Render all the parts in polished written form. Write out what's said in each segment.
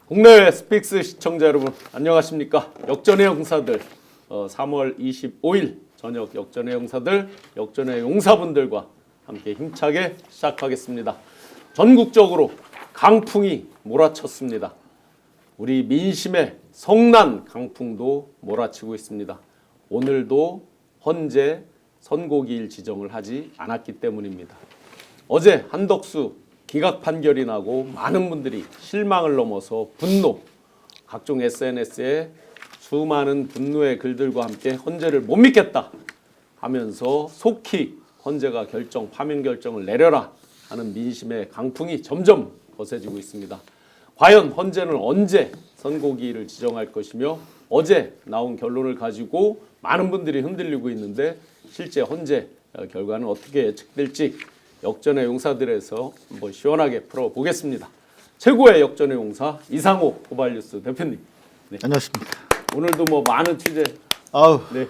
국내 스픽스 시청자 여러분 안녕하십니까? 역전의 용사들 3월 25일 저녁 역전의 용사들, 역전의 용사분들과 함께 힘차게 시작하겠습니다. 전국적으로 강풍이 몰아쳤습니다. 우리 민심의 성난 강풍도 몰아치고 있습니다. 오늘도 헌재 선고기일 지정을 하지 않았기 때문입니다. 어제 한덕수 기각 판결이 나고 많은 분들이 실망을 넘어서 분노, 각종 SNS에 수많은 분노의 글들과 함께 헌재를 못 믿겠다 하면서 속히 헌재가 파면 결정을 내려라 하는 민심의 강풍이 점점 거세지고 있습니다. 과연 헌재는 언제 선고기일을 지정할 것이며 어제 나온 결론을 가지고 많은 분들이 흔들리고 있는데 실제 헌재 결과는 어떻게 예측될지 역전의 용사들에서 한번 시원하게 풀어보겠습니다. 최고의 역전의 용사 이상호 고발뉴스 대표님. 네. 안녕하십니까. 오늘도 뭐 많은 취재. 네.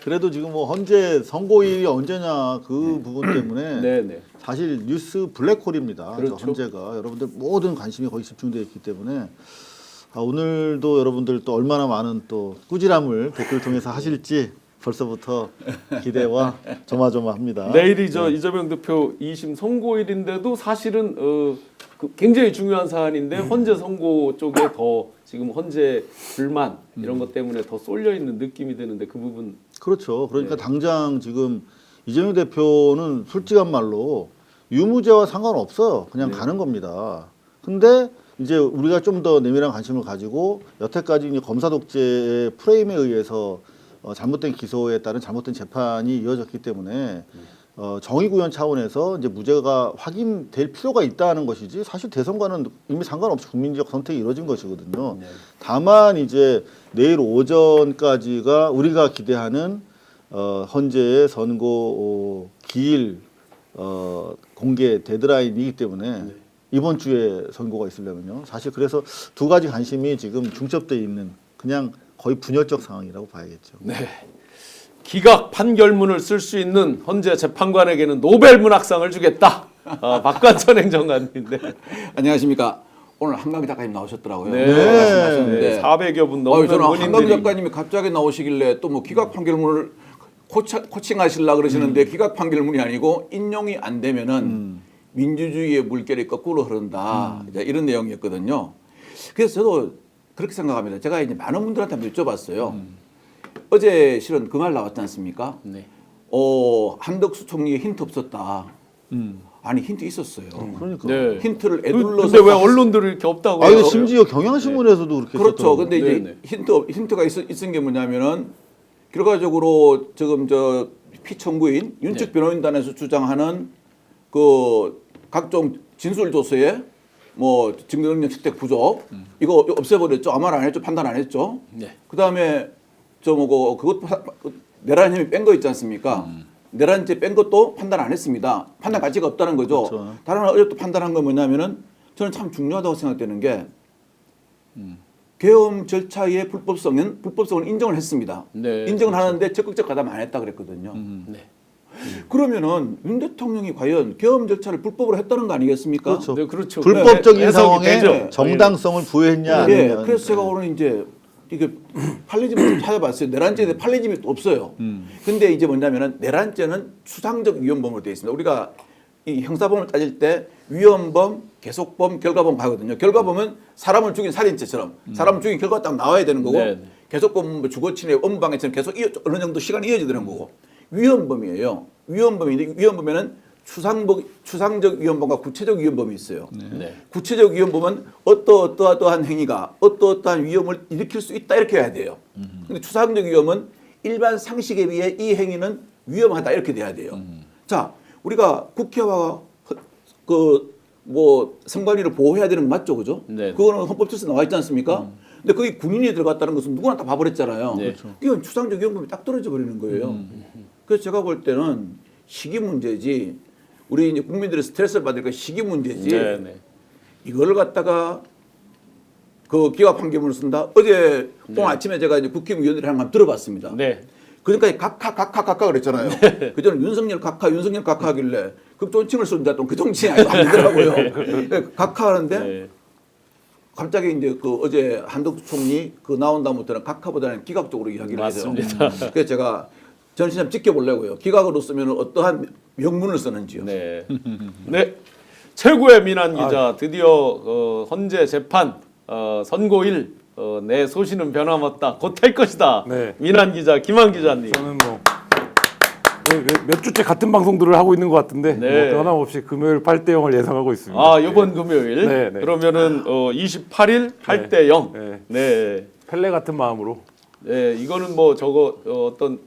그래도 지금 헌재 선고일이 언제냐 그 부분 때문에 사실 뉴스 블랙홀입니다. 그렇죠. 헌재가 여러분들 모든 관심이 거의 집중되어 있기 때문에 오늘도 여러분들 또 얼마나 많은 또 꾸지람을 댓글 통해서 하실지 벌써부터 기대와 조마조마합니다. 내일이 이재명 대표 2심 선고일인데도 사실은 굉장히 중요한 사안인데 헌재 선고 쪽에 더 지금 헌재 불만 이런 것 때문에 더 쏠려 있는 느낌이 드는데 그 부분. 그렇죠. 그러니까 당장 지금 이재명 대표는 솔직한 말로 유무죄와 상관없어요. 그냥 가는 겁니다. 근데 이제 우리가 좀 더 내밀한 관심을 가지고 여태까지 이제 검사 독재의 프레임에 의해서 잘못된 기소에 따른 잘못된 재판이 이어졌기 때문에 정의 구현 차원에서 이제 무죄가 확인될 필요가 있다는 것이지 사실 대선과는 이미 상관없이 국민적 선택이 이루어진 것이거든요. 다만 이제 내일 오전까지가 우리가 기대하는 헌재의 선고 기일 공개 데드라인이기 때문에 이번 주에 선고가 있으려면요. 사실 그래서 두 가지 관심이 지금 중첩돼 있는 그냥 거의 분열적 상황이라고 봐야겠죠. 네. 기각 판결문을 쓸 수 있는 헌재 재판관에게는 노벨 문학상을 주겠다. 박관선 행정관인데. 안녕하십니까. 오늘 한강희 작가님 나오셨더라고요. 네. 400여 분 넘는 저는 본인들이. 한강희 작가님이 갑자기 나오시길래 또 뭐 기각 판결문을 코칭하시려고 그러시는데 기각 판결문이 아니고 인용이 안 되면은 민주주의의 물결이 거꾸로 흐른다. 이런 내용이었거든요. 그래서 저도 그렇게 생각합니다. 제가 이제 많은 분들한테 한번 여쭤봤어요. 어제 실은 그 말 나왔지 않습니까? 네. 한덕수 총리의 힌트 없었다. 아니 힌트 있었어요. 그러니까. 네. 힌트를 애둘러서. 근데 왜 언론들이 이렇게 없다고 해요? 심지어 경향신문에서도 그렇게 그렇죠. 썼더라고요. 근데 이제 힌트가 있은 게 뭐냐면은 결과적으로 지금 저 피청구인 윤측 변호인단에서 주장하는 그 각종 진술 조서에 뭐 증거능력 채택 부족 이거 없애버렸죠. 아무 말 안 했죠. 판단 안 했죠. 그다음에 저 뭐고 그것 내란 혐의 뺀 거 있지 않습니까? 내란죄 뺀 것도 판단 안 했습니다. 판단 가치가 없다는 거죠. 그렇죠. 다른 하나 어제 또 판단한 건 뭐냐면은 저는 참 중요하다고 생각되는 게 계엄 절차의 불법성을 인정을 했습니다. 네, 인정을 하는데 적극적 가담 안 했다 그랬거든요. 그러면은 윤 대통령이 과연 계엄 절차를 불법으로 했다는 거 아니겠습니까? 그렇죠. 네, 그렇죠. 불법적인 해석이 상황에 되죠. 정당성을 부여했냐 예. 아니냐. 그래서 제가 오늘 이제 이게 판례집을 좀 찾아봤어요. 내란죄에 대해 판례집이 또 없어요. 근데 이제 뭐냐면은 내란죄는 추상적 위헌범으로 되어 있습니다. 우리가 이 형사범을 따질 때 위헌범, 계속범, 결과범 가거든요. 결과범은 사람을 죽인 살인죄처럼 사람을 죽인 결과가 딱 나와야 되는 거고 계속범은 뭐 주거침해 업무방해처럼 계속 어느 정도 시간이 이어지는 거고 위헌범이에요. 위헌범인데 위헌범에는 추상적 위헌범과 구체적 위헌범이 있어요. 구체적 위헌범은 어떠한 행위가 어떠한 위험을 일으킬 수 있다 이렇게 해야 돼요. 근데 추상적 위험은 일반 상식에 비해 이 행위는 위험하다 이렇게 돼야 돼요. 자, 우리가 국회와 선관위를 보호해야 되는 거 맞죠, 그죠? 그거는 헌법질서에 나와 있지 않습니까? 근데 거기 군인이 들어갔다는 것은 누구나 다 봐버렸잖아요. 이건 추상적 위헌범이 딱 떨어져 버리는 거예요. 그래서 제가 볼 때는 시기 문제지. 우리 이제 국민들의 스트레스를 받으니까 시기 문제지. 이거를 갖다가 그 기각 판결문을 쓴다. 어제 오늘 아침에 제가 이제 국회의원들이랑 한번 들어봤습니다. 그러니까 각하 그랬잖아요. 그전에 윤석열 각하 하길래 그 존칭을 쓴다 또 그 정칭이 아니더라고요. 각하 하는데 갑자기 이제 그 어제 한덕수 총리 그 나온 다음부터는 각하보다는 기각적으로 이야기를 해서 맞습니다. 그래서 제가 전시 좀 지켜보려고요. 기각으로 쓰면 어떠한 명문을 쓰는지요. 네. 네. 최고의 민한 기자 드디어 헌재 재판 선고일 내 소신은 변함없다. 곧 할 것이다. 네. 민한 기자 김한 기자님. 저는 뭐 몇 주째 같은 방송들을 하고 있는 것 같은데 네. 뭐 변함없이 금요일 8대 0을 예상하고 있습니다. 아, 이번 금요일. 네, 네. 그러면은 28일 8대 0. 네. 네. 펠레 같은 마음으로. 네, 이거는 뭐 저거 어떤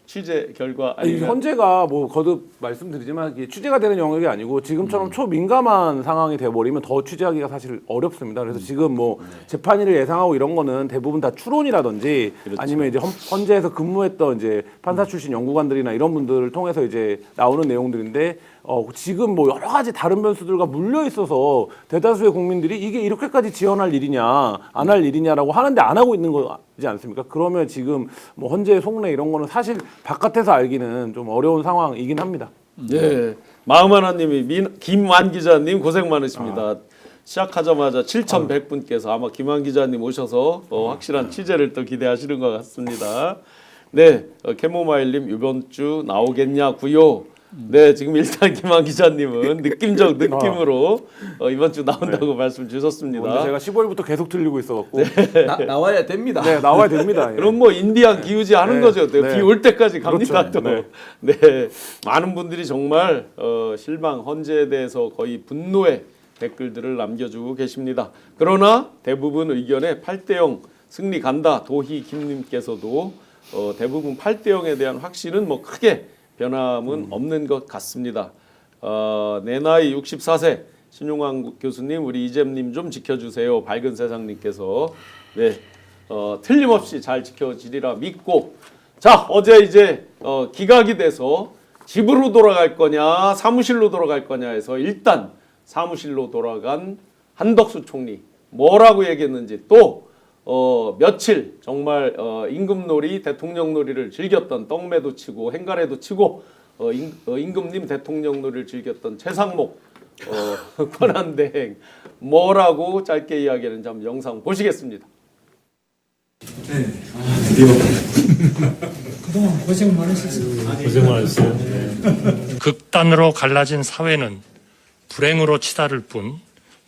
취재 결과 아니, 아니면 현재가 뭐 거듭 말씀드리지만 이게 취재가 되는 영역이 아니고 지금처럼 초민감한 상황이 돼버리면 더 취재하기가 사실 어렵습니다. 그래서 지금 뭐 재판일을 예상하고 이런 거는 대부분 다 추론이라든지 아니면 이제 헌재에서 근무했던 이제 판사 출신 연구관들이나 이런 분들을 통해서 이제 나오는 내용들인데 지금 뭐 여러 가지 다른 변수들과 물려 있어서 대다수의 국민들이 이게 이렇게까지 지연할 일이냐 안 할 일이냐라고 하는데 안 하고 있는 거지 않습니까? 그러면 지금 뭐 헌재 속내 이런 거는 사실 바깥에서 알기는 좀 어려운 상황이긴 합니다. 네. 마음 하나님이 김완 기자님 고생 많으십니다. 시작하자마자 7,100분께서 아마 김완 기자님 오셔서 확실한 취재를 또 기대하시는 것 같습니다. 네, 캐모마일님 이번 주 나오겠냐고요. 네, 지금 일단 김한 기자님은 느낌적 느낌으로 이번 주 나온다고 말씀 주셨습니다. 근데 제가 15일부터 계속 틀리고 있어갖고 나와야 됩니다. 네, 나와야 됩니다. 예. 그럼 뭐 인디안 기우지 하는 네, 거죠. 네. 비 올 때까지 갑니다. 그렇죠. 또. 네, 많은 분들이 정말 실망 헌재에 대해서 거의 분노의 댓글들을 남겨주고 계십니다. 그러나 대부분 의견에 8대 0 승리 간다. 도희 김님께서도 대부분 8대 0에 대한 확신은 뭐 크게 변함은 없는 것 같습니다. 내 나이 64세 신용환 교수님, 우리 이잼님 좀 지켜주세요. 밝은 세상님께서 네, 틀림없이 잘 지켜지리라 믿고 자 어제 이제 기각이 돼서 집으로 돌아갈 거냐 사무실로 돌아갈 거냐 해서 일단 사무실로 돌아간 한덕수 총리 뭐라고 얘기했는지 또 며칠 정말 임금놀이 대통령놀이를 즐겼던 떡매도 치고 행가래도 치고 임금님 대통령놀이를 즐겼던 최상목 권한대행 뭐라고 짧게 이야기하는지 한번 영상 보시겠습니다. 네, 드디어 그동안 고생 많으셨습니다. 고생 많으셨어요. 극단으로 갈라진 사회는 불행으로 치달을 뿐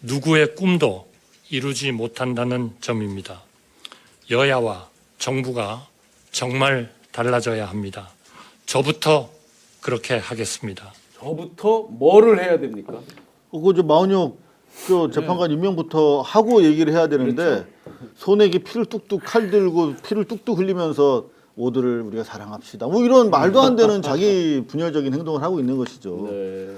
누구의 꿈도 이루지 못한다는 점입니다. 여야와 정부가 정말 달라져야 합니다. 저부터 그렇게 하겠습니다. 저부터 뭐를 해야 됩니까? 그저 마은혁 저 재판관 임명부터 하고 얘기를 해야 되는데 손에 피를 뚝뚝 칼 들고 피를 뚝뚝 흘리면서 모두를 우리가 사랑합시다. 뭐 이런 말도 안 되는 자기 분열적인 행동을 하고 있는 것이죠. 네.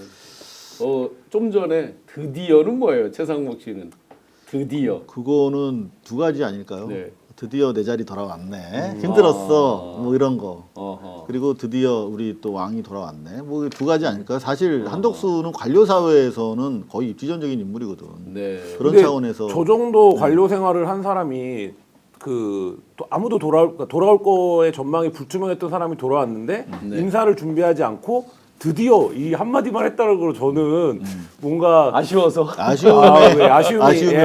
좀 전에 드디어는 뭐예요? 최상목 씨는 드디어. 그거는 두 가지 아닐까요? 네. 드디어 내 자리 돌아왔네. 힘들었어. 뭐 이런 거. 그리고 드디어 우리 또 왕이 돌아왔네. 뭐 두 가지 아닐까요? 사실 한덕수는 관료 사회에서는 거의 입지전적인 인물이거든. 네. 그런 근데 차원에서 저 정도 관료 생활을 한 사람이 또 아무도 돌아올 거의 전망이 불투명했던 사람이 돌아왔는데 인사를 준비하지 않고 드디어 이 한마디만 했다는 걸 저는 뭔가 아쉬워서.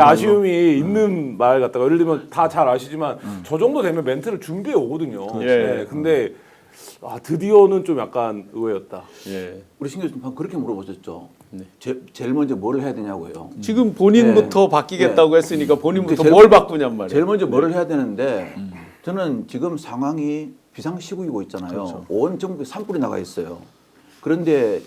아쉬움이 있는 말 같다가 예를 들면 다 잘 아시지만 저 정도 되면 멘트를 준비해 오거든요. 예. 네, 근데 드디어는 좀 약간 의외였다. 예. 우리 신 교수님 방금 그렇게 물어보셨죠. 네. 제일 먼저 뭘 해야 되냐고요. 지금 본인부터 네. 바뀌겠다고 했으니까 본인부터 제일 뭘 먼저- 바꾸냔 말이에요. 제일 먼저 뭐를 해야 되는데 저는 지금 상황이 비상시국이고 있잖아요. 그렇죠. 온 정부에 산불이 나가 있어요. 그런데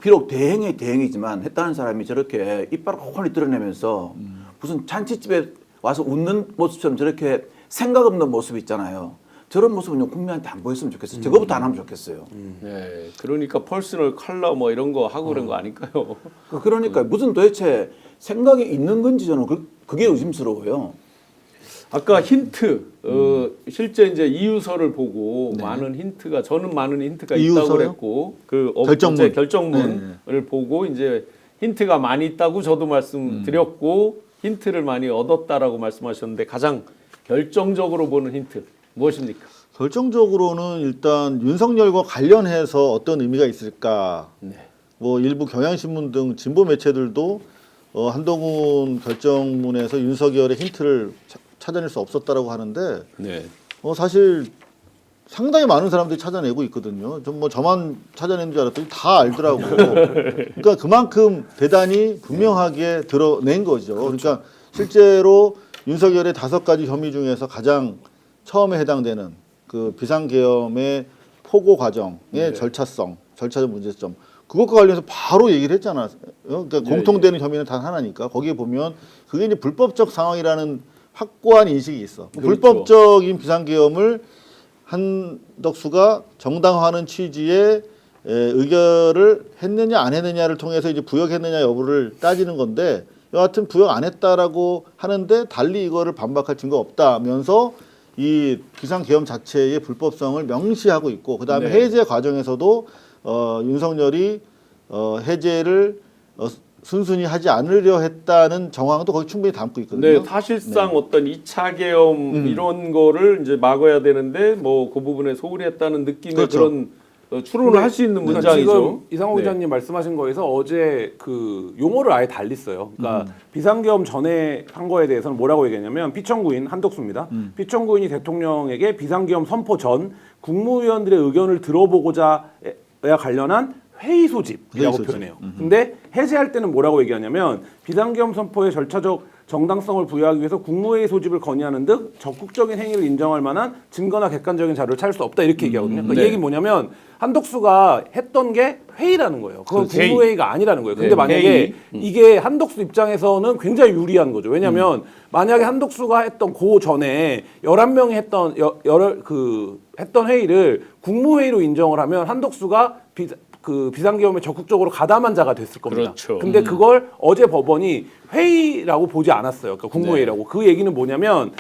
비록 대행의 대행이지만 했다는 사람이 저렇게 이빨을 훤히 드러내면서 무슨 잔치집에 와서 웃는 모습처럼 저렇게 생각 없는 모습이 있잖아요. 저런 모습은 좀 국민한테 안 보였으면 좋겠어요. 저거부터 안 하면 좋겠어요. 네. 그러니까 퍼스널 컬러 뭐 이런 거 하고 그런 거 아닐까요? 그러니까 무슨 도대체 생각이 있는 건지 저는 그게 의심스러워요. 아까 힌트 실제 이제 이유서를 보고 많은 힌트가 저는 많은 힌트가 있다고 이유서요? 그랬고 그 결정문. 결정문을 보고 이제 힌트가 많이 있다고 저도 말씀드렸고 힌트를 많이 얻었다라고 말씀하셨는데 가장 결정적으로 보는 힌트 무엇입니까? 결정적으로는 일단 윤석열과 관련해서 어떤 의미가 있을까? 네. 뭐 일부 경향신문 등 진보 매체들도 한동훈 결정문에서 윤석열의 힌트를 찾아낼 수 없었다라고 하는데 네. 사실 상당히 많은 사람들이 찾아내고 있거든요. 좀 뭐 저만 찾아낸 줄 알았더니 다 알더라고. 그러니까 그만큼 대단히 분명하게 드러낸 거죠. 그러니까 실제로 윤석열의 5가지 혐의 중에서 가장 처음에 해당되는 그 비상계엄의 포고 과정의 절차성, 절차적 문제점 그것과 관련해서 바로 얘기를 했잖아. 그러니까 공통되는 혐의는 단 하나니까 거기에 보면 그게 이제 불법적 상황이라는 확고한 인식이 있어. 그렇죠. 불법적인 비상계엄을 한덕수가 정당화하는 취지의 의결을 했느냐 안 했느냐를 통해서 이제 부역했느냐 여부를 따지는 건데 여하튼 부역 안 했다라고 하는데 달리 이거를 반박할 증거 없다면서 이 비상계엄 자체의 불법성을 명시하고 있고 그다음에 네. 해제 과정에서도 윤석열이 해제를 순순히 하지 않으려 했다는 정황도 거기 충분히 담고 있거든요. 네, 사실상 어떤 2차 계엄 이런 거를 이제 막아야 되는데 뭐 그 부분에 소홀히 했다는 느낌의 그렇죠. 그런 추론을 할 수 있는 그러니까 문장이죠. 지금 이상호 네. 기자님 말씀하신 거에서 어제 그 용어를 아예 달리 써요. 그러니까 비상계엄 전에 한 거에 대해서는 뭐라고 얘기했냐면 피청구인 한덕수입니다. 피청구인이 대통령에게 비상계엄 선포 전 국무위원들의 의견을 들어보고자 관련한 회의 소집이라고 회의 소집. 표현해요. 근데 해제할 때는 뭐라고 얘기하냐면 비상계엄 선포의 절차적 정당성을 부여하기 위해서 국무회의 소집을 건의하는 등 적극적인 행위를 인정할 만한 증거나 객관적인 자료를 찾을 수 없다 이렇게 얘기하거든요. 그러니까 네. 이 얘기는 뭐냐면 한덕수가 했던 게 회의라는 거예요. 그건 그 회의. 국무회의가 아니라는 거예요. 근데 네, 만약에 회의. 이게 한덕수 입장에서는 굉장히 유리한 거죠. 왜냐하면 만약에 한덕수가 했던 그 전에 11명이 했던 했던 회의를 국무회의로 인정을 하면 한덕수가 비상계엄에 적극적으로 가담한 자가 됐을 겁니다. 그렇죠. 근데 그걸 어제 법원이 회의라고 보지 않았어요. 그러니까 국무회의라고. 네. 그 얘기는 뭐냐면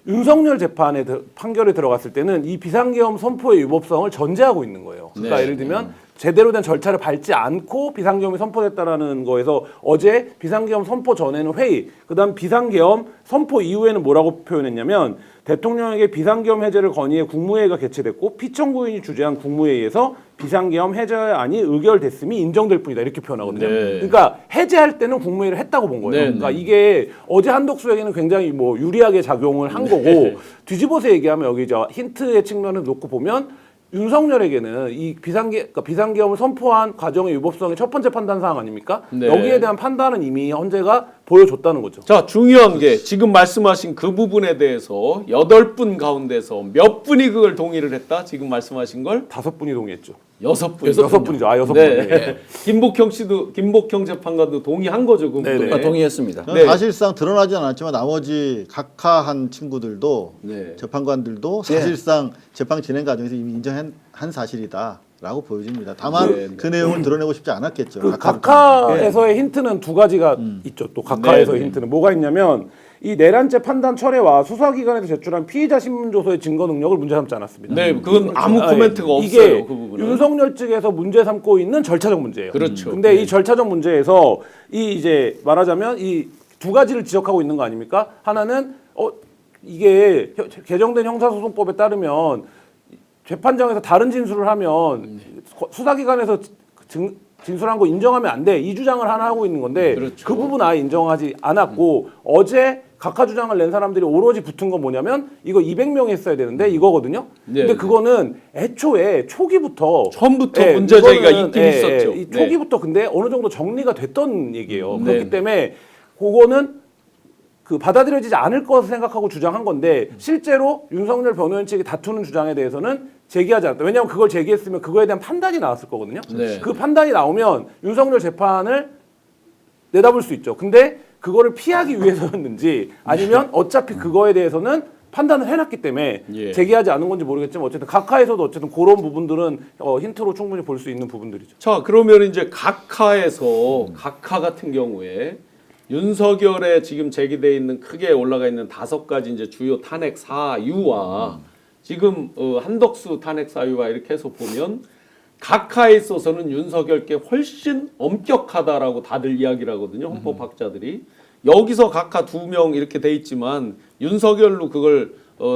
윤석열 재판에 판결에 들어갔을 때는 이 비상계엄 선포의 위법성을 전제하고 있는 거예요. 그러니까 네. 예를 들면 제대로 된 절차를 밟지 않고 비상계엄이 선포됐다라는 거에서 어제 비상계엄 선포 전에는 회의, 그다음 비상계엄 선포 이후에는 뭐라고 표현했냐면 대통령에게 비상계엄 해제를 건의해 국무회의가 개최됐고 피청구인이 주재한 국무회의에서 비상계엄 해제안이 의결됐음이 인정될 뿐이다 이렇게 표현하거든요. 네. 그러니까 해제할 때는 국무회의를 했다고 본 거예요. 네, 그러니까 이게 어제 한덕수에게는 굉장히 뭐 유리하게 작용을 한 거고 뒤집어서 얘기하면 여기 저 힌트의 측면을 놓고 보면 윤석열에게는 이 비상계엄을 선포한 과정의 위법성의 첫 번째 판단 사항 아닙니까? 네. 여기에 대한 판단은 이미 헌재가 보여줬다는 거죠. 자, 중요한 게 지금 말씀하신 그 부분에 대해서 8분 가운데서 몇 분이 그걸 동의를 했다? 지금 말씀하신 걸 5분이 동의했죠. 6분. 6분이죠. 아, 6분. 네. 네. 김복형 재판관도 동의한 거죠, 그 부분에. 네. 동의했습니다. 저는 네. 사실상 드러나지 않았지만 나머지 각하한 친구들도 네. 재판관들도 사실상 재판 진행 과정에서 이미 인정한 사실이다라고 보여집니다. 다만 네, 네. 그 내용을 드러내고 싶지 않았겠죠. 그 각하부터. 각하에서의 힌트는 두 가지가 있죠. 또 각하에서의 네, 네. 힌트는 뭐가 있냐면 이 내란죄 판단 철회와 수사기관에서 제출한 피의자 신문조서의 증거 능력을 문제 삼지 않았습니다. 네, 그건 아무 아, 코멘트가 예. 없어요. 이게 그 부분은. 윤석열 측에서 문제 삼고 있는 절차적 문제예요. 그렇죠. 근데 네. 이 절차적 문제에서 이 이제 말하자면 이 두 가지를 지적하고 있는 거 아닙니까? 하나는 이게 개정된 형사소송법에 따르면 재판장에서 다른 진술을 하면 수사기관에서 진술한 거 인정하면 안 돼. 이 주장을 하나 하고 있는 건데 그렇죠. 그 부분 아예 인정하지 않았고 어제 각하 주장을 낸 사람들이 오로지 붙은 건 뭐냐면 이거 200명이 했어야 되는데 이거거든요. 네, 근데 네. 그거는 애초에 초기부터 처음부터 문제 제기가 이거는, 있긴 있었죠. 이 네. 초기부터 근데 어느 정도 정리가 됐던 얘기예요. 네. 그렇기 때문에 그거는 그 받아들여지지 않을 것을 생각하고 주장한 건데 실제로 윤석열 변호인 측이 다투는 주장에 대해서는 제기하지 않았다. 왜냐하면 그걸 제기했으면 그거에 대한 판단이 나왔을 거거든요. 네. 그 판단이 나오면 윤석열 재판을 내다볼 수 있죠. 근데 그거를 피하기 위해서였는지 아니면 어차피 그거에 대해서는 판단을 해놨기 때문에 예. 제기하지 않은 건지 모르겠지만 어쨌든 각하에서도 어쨌든 그런 부분들은 힌트로 충분히 볼 수 있는 부분들이죠. 자, 그러면 이제 각하에서 각하 같은 경우에 윤석열에 지금 제기돼 있는 크게 올라가 있는 5가지 이제 주요 탄핵 사유와 지금 한덕수 탄핵 사유와 이렇게 해서 보면 각하에 있어서는 윤석열께 훨씬 엄격하다라고 다들 이야기를 하거든요. 헌법학자들이. 여기서 각하 2명 이렇게 돼 있지만 윤석열로 그걸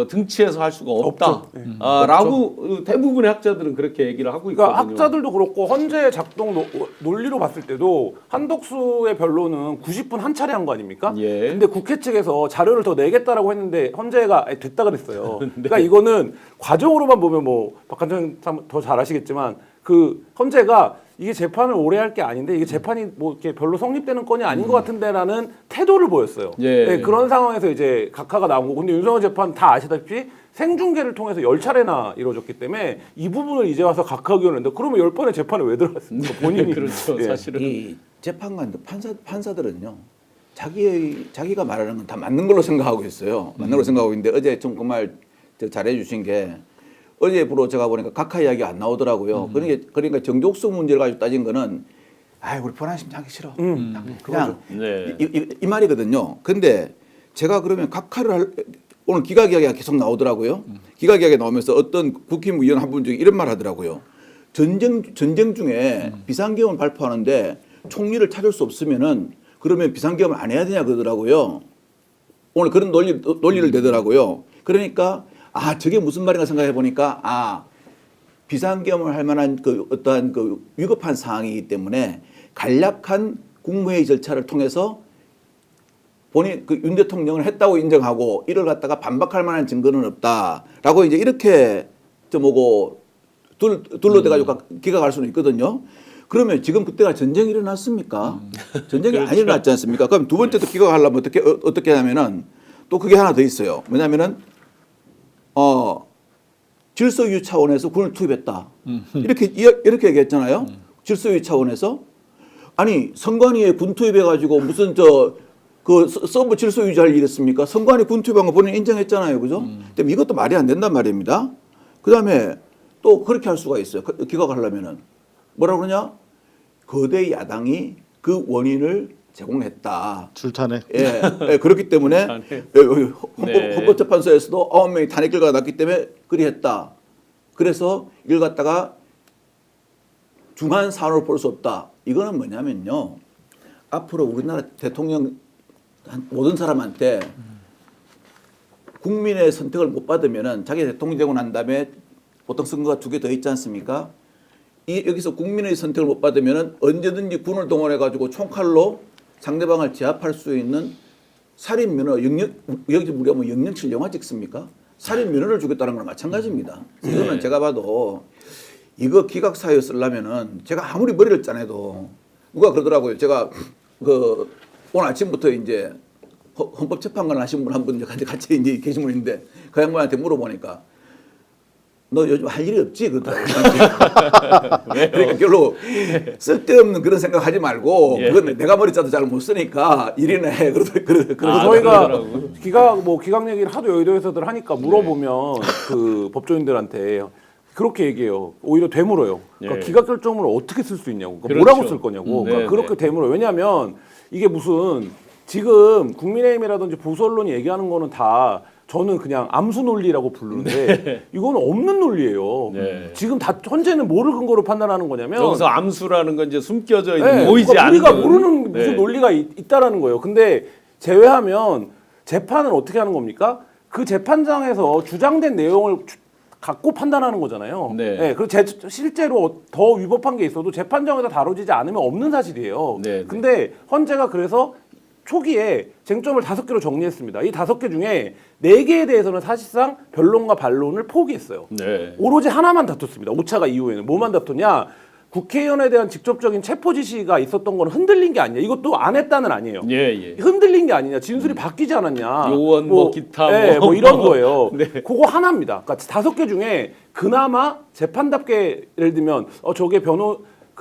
등치해서 할 수가 없다. 없죠. 예. 라고 대부분의 학자들은 그렇게 얘기를 하고 있거든요. 그러니까 학자들도 그렇고 헌재 작동 논리로 봤을 때도 한덕수의 변론은 90분 한 차례 한 거 아닙니까? 예. 근데 국회 측에서 자료를 더 내겠다라고 했는데 헌재가 됐다 그랬어요. 그러니까 이거는 과정으로만 보면 뭐 박한정 더 잘 아시겠지만 그 헌재가 이게 재판을 오래 할 게 아닌데 이게 재판이 뭐 이렇게 별로 성립되는 건이 아닌 것 같은데라는 태도를 보였어요. 예. 네, 그런 상황에서 이제 각하가 나온 거고 근데 윤석열 재판 다 아시다시피 생중계를 통해서 10차례나 이루어졌기 때문에 이 부분을 이제 와서 각하 의견을 냈는데 그러면 10번의 재판에 왜 들어갔습니까? 본인이. 그렇죠. 예. 사실은 이 재판관 판사들은요 자기가 말하는 건 다 맞는 걸로 생각하고 있어요. 맞는 걸로 생각하고 있는데 어제 좀 정말 잘해 주신 게 어제 보러 제가 보니까 각하 이야기 안 나오더라고요. 그러니까 정족성 문제를 가지고 따진 거는 우리 본안심 하기 싫어. 그냥 네. 이 말이거든요. 근데 제가 그러면 각하를 오늘 기각 이야기가 계속 나오더라고요. 기각 이야기 나오면서 어떤 국힘의원 한 분 중에 이런 말 하더라고요. 전쟁 중에 비상계엄을 발표하는데 총리를 찾을 수 없으면은 그러면 비상계엄을 안 해야 되냐 그러더라고요. 오늘 그런 논리를 내더라고요. 그러니까 저게 무슨 말인가 생각해 보니까 비상계엄을 할 만한 그 어떠한 그 위급한 상황이기 때문에 간략한 국무회의 절차를 통해서 본인 그 윤 대통령을 했다고 인정하고 이를 갖다가 반박할 만한 증거는 없다라고 이제 이렇게 뭐고 둘러대 가지고 기각할 수는 있거든요. 그러면 지금 그때가 전쟁이 일어났습니까? 전쟁이 안 일어났지 않습니까? 그럼 두 번째도 기각하려면 어떻게 하냐면은 또 그게 하나 더 있어요. 뭐냐면은 질서유지 차원에서 군을 투입했다. 이렇게 얘기했잖아요. 질서유지 차원에서 아니 선관위에 군 투입해가지고 무슨 그 서브 질서 유지할 일이 있습니까? 선관위 군 투입한 거 본인 인정했잖아요, 그죠? 근데 이것도 말이 안 된단 말입니다. 그 다음에 또 그렇게 할 수가 있어요. 기각하려면은 뭐라 그러냐? 거대 야당이 그 원인을 제공했다. 줄타네. 예, 그렇기 때문에 네. 헌법재판소에서도 9명이 탄핵 결과가 났기 때문에 그리했다. 그래서 이걸 갖다가 중한 사안으로 볼 수 없다. 이거는 뭐냐면요. 앞으로 우리나라 대통령 모든 사람한테 국민의 선택을 못 받으면은 자기 대통령 되고 난 다음에 보통 선거가 2개 더 있지 않습니까? 여기서 국민의 선택을 못 받으면은 언제든지 군을 동원해 가지고 총칼로 상대방을 제압할 수 있는 살인 면허 여기 우리가 뭐 영영칠 영화 찍습니까? 살인 면허를 주겠다는 거랑 마찬가지입니다. 이거는 제가 봐도 이거 기각 사유에 쓰려면은 제가 아무리 머리를 짜내도 누가 그러더라고요. 제가 오늘 아침부터 이제 헌법재판관 하신 분 한 분 같이 이제 계신 분인데 그 양반한테 물어보니까 너 요즘 할 일이 없지? 그러더라고요. 그러니까 별로 쓸데없는 그런 생각 하지 말고 그건 내가 머리 짜도 잘 못 쓰니까 일이나 해. 그래서 저희가 기각 얘기를 하도 여의도에서들 하니까 물어보면 그 법조인들한테 그렇게 얘기해요. 오히려 되물어요. 그러니까 기각 결정을 어떻게 쓸 수 있냐고. 그러니까 뭐라고 쓸 거냐고. 그러니까 그렇게 되물어요. 왜냐하면 이게 무슨 지금 국민의힘이라든지 보수 언론이 얘기하는 거는 다 저는 그냥 암수 논리라고 부르는데 이거는 없는 논리예요. 지금 다 현재는 뭐를 근거로 판단하는 거냐면 여기서 암수라는 건 이제 숨겨져 있는 보이지 그러니까 않는 우리가 모르는 무슨 논리가 있다라는 거예요. 근데 제외하면 재판은 어떻게 하는 겁니까? 그 재판장에서 주장된 내용을 갖고 판단하는 거잖아요. 그리고 실제로 더 위법한 게 있어도 재판정에서 다뤄지지 않으면 없는 사실이에요. 근데 헌재가 그래서 초기에 쟁점을 5개로 정리했습니다. 이 5개 중에 4개에 대해서는 사실상 변론과 반론을 포기했어요. 오로지 하나만 다퉜습니다. 5차가 이후에는. 뭐만 다퉜냐? 국회의원에 대한 직접적인 체포 지시가 있었던 건 흔들린 게 아니냐. 이것도 안 했다는 아니에요. 흔들린 게 아니냐. 진술이 바뀌지 않았냐. 요원 기타 뭐 이런 거예요. 그거 하나입니다. 그러니까 5개 중에 그나마 재판답게 예를 들면 저게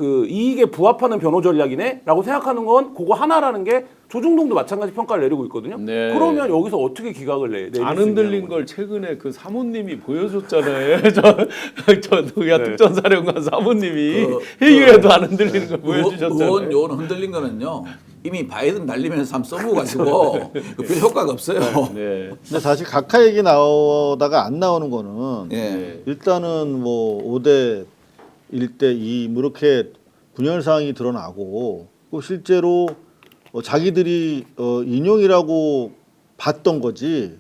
이익에 부합하는 변호 전략이네라고 생각하는 건 그거 하나라는 게 조중동도 마찬가지 평가를 내리고 있거든요. 그러면 여기서 어떻게 기각을 내릴 안 수 흔들린 걸 최근에 그 사모님이 보여줬잖아요. 저 특전사령관 사모님이 회의에도 안 흔들리는 걸 보여주셨잖아요. 요원 흔들린 거는요. 이미 바이든 날리면서 한번 써먹어가지고 별 효과가 없어요. 근데 사실 각하 얘기 나오다가 안 나오는 거는 일단은 뭐 5대 1대 2 이렇게 분열 사항이 드러나고 또 실제로 자기들이 인용이라고 봤던 거지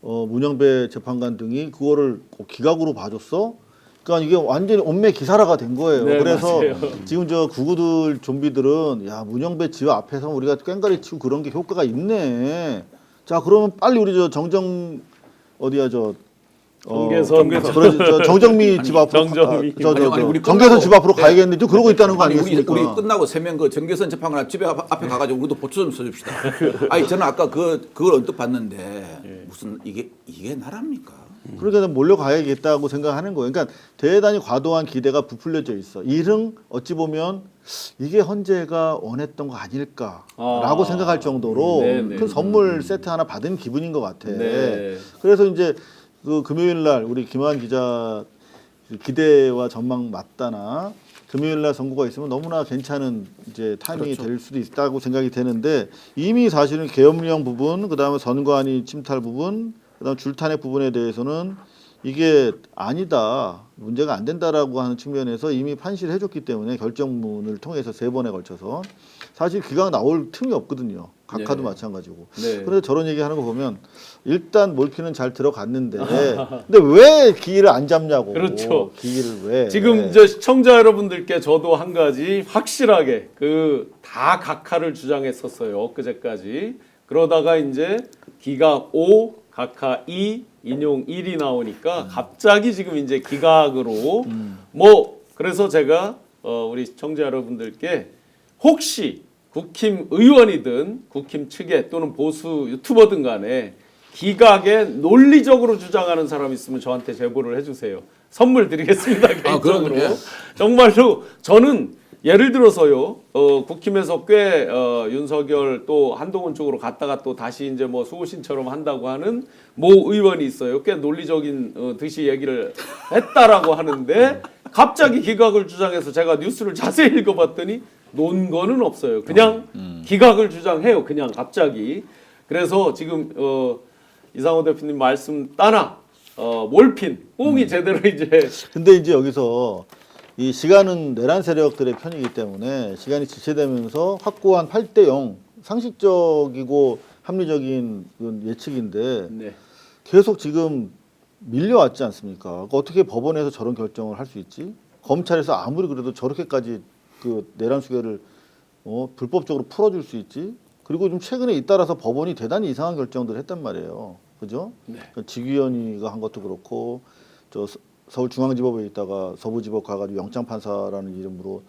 문영배 재판관 등이 그거를 기각으로 봐줬어. 그러니까 이게 완전히 온매 기사라가 된 거예요. 네, 그래서 맞아요. 지금 저 구구들 좀비들은 야 문영배 집 앞에서 우리가 꽹가리 치고 그런 게 효과가 있네. 자 그러면 빨리 우리 저 정정 어디야 저 정정미 집 앞으로 정정미. 아니, 우리 정계선 집 앞으로 네. 가야겠는데 또 그러고 있다는 거 아니, 아니겠습니까? 우리 끝나고 세면 그 정계선 재판관 집에 앞에 가가지고 우리도 보초 좀 써줍시다. 아니 저는 아까 그걸 언뜻 봤는데 무슨 이게 나랍니까? 그러니까 몰려가야겠다고 생각하는 거예요. 그러니까 대단히 과도한 기대가 부풀려져 있어. 이릉 어찌 보면 이게 헌재가 원했던 거 아닐까라고 생각할 정도로 네네. 큰 선물 세트 하나 받은 기분인 것 같아. 네. 그래서 이제 그 금요일 날 우리 김환 기자 기대와 전망 맞다나 금요일 날 선고가 있으면 너무나 괜찮은 이제 타이밍이 될 수도 있다고 생각이 되는데 이미 사실은 계엄령 부분, 그다음에 선관위 침탈 부분, 그다음 줄탄핵 부분에 대해서는 이게 아니다, 문제가 안 된다라고 하는 측면에서 이미 판시를 해줬기 때문에 결정문을 통해서 3번에 걸쳐서 사실 기각 나올 틈이 없거든요. 각하도 네. 마찬가지고. 네. 그래서 저런 얘기하는 거 보면 일단 몰피는 잘 들어갔는데, 근데 왜 기일을 안 잡냐고. 그렇죠. 기일을 왜? 지금 이제 시청자 여러분들께 저도 한 가지 확실하게 다 각하를 주장했었어요. 엊그제까지. 그러다가 이제 기각 5, 각하 2, 인용 1이 나오니까 갑자기 지금 이제 기각으로 뭐 그래서 제가 우리 시청자 여러분들께 혹시 국힘 의원이든 국힘 측에 또는 보수 유튜버든 간에 기각에 논리적으로 주장하는 사람 있으면 저한테 제보를 해주세요. 선물 드리겠습니다. 개인적으로. 그럼요. 정말로 저는 예를 들어서요. 국힘에서 꽤 윤석열 또 한동훈 쪽으로 갔다가 또 다시 이제 뭐 수호신처럼 한다고 하는 모 의원이 있어요. 꽤 논리적인 듯이 얘기를 했다라고 하는데 갑자기 기각을 주장해서 제가 뉴스를 자세히 읽어봤더니 논 거는 없어요. 그냥 기각을 주장해요. 그냥 갑자기. 그래서 지금 이상호 대표님 말씀 따나 몰핀 꽁이 제대로 이제 근데 이제 여기서 이 시간은 내란 세력들의 편이기 때문에 시간이 지체되면서 확고한 8대0 상식적이고 합리적인 예측인데 네. 계속 지금 밀려왔지 않습니까? 그러니까 어떻게 법원에서 저런 결정을 할 수 있지? 검찰에서 아무리 그래도 저렇게까지 그 내란 수계를 불법적으로 풀어줄 수 있지? 그리고 좀 최근에 잇따라서 법원이 대단히 이상한 결정들을 했단 말이에요. 그죠? 네. 직위원회가 한 것도 그렇고 저 서울중앙지법에 있다가 서부지법 가가지고 영장판사라는 이름으로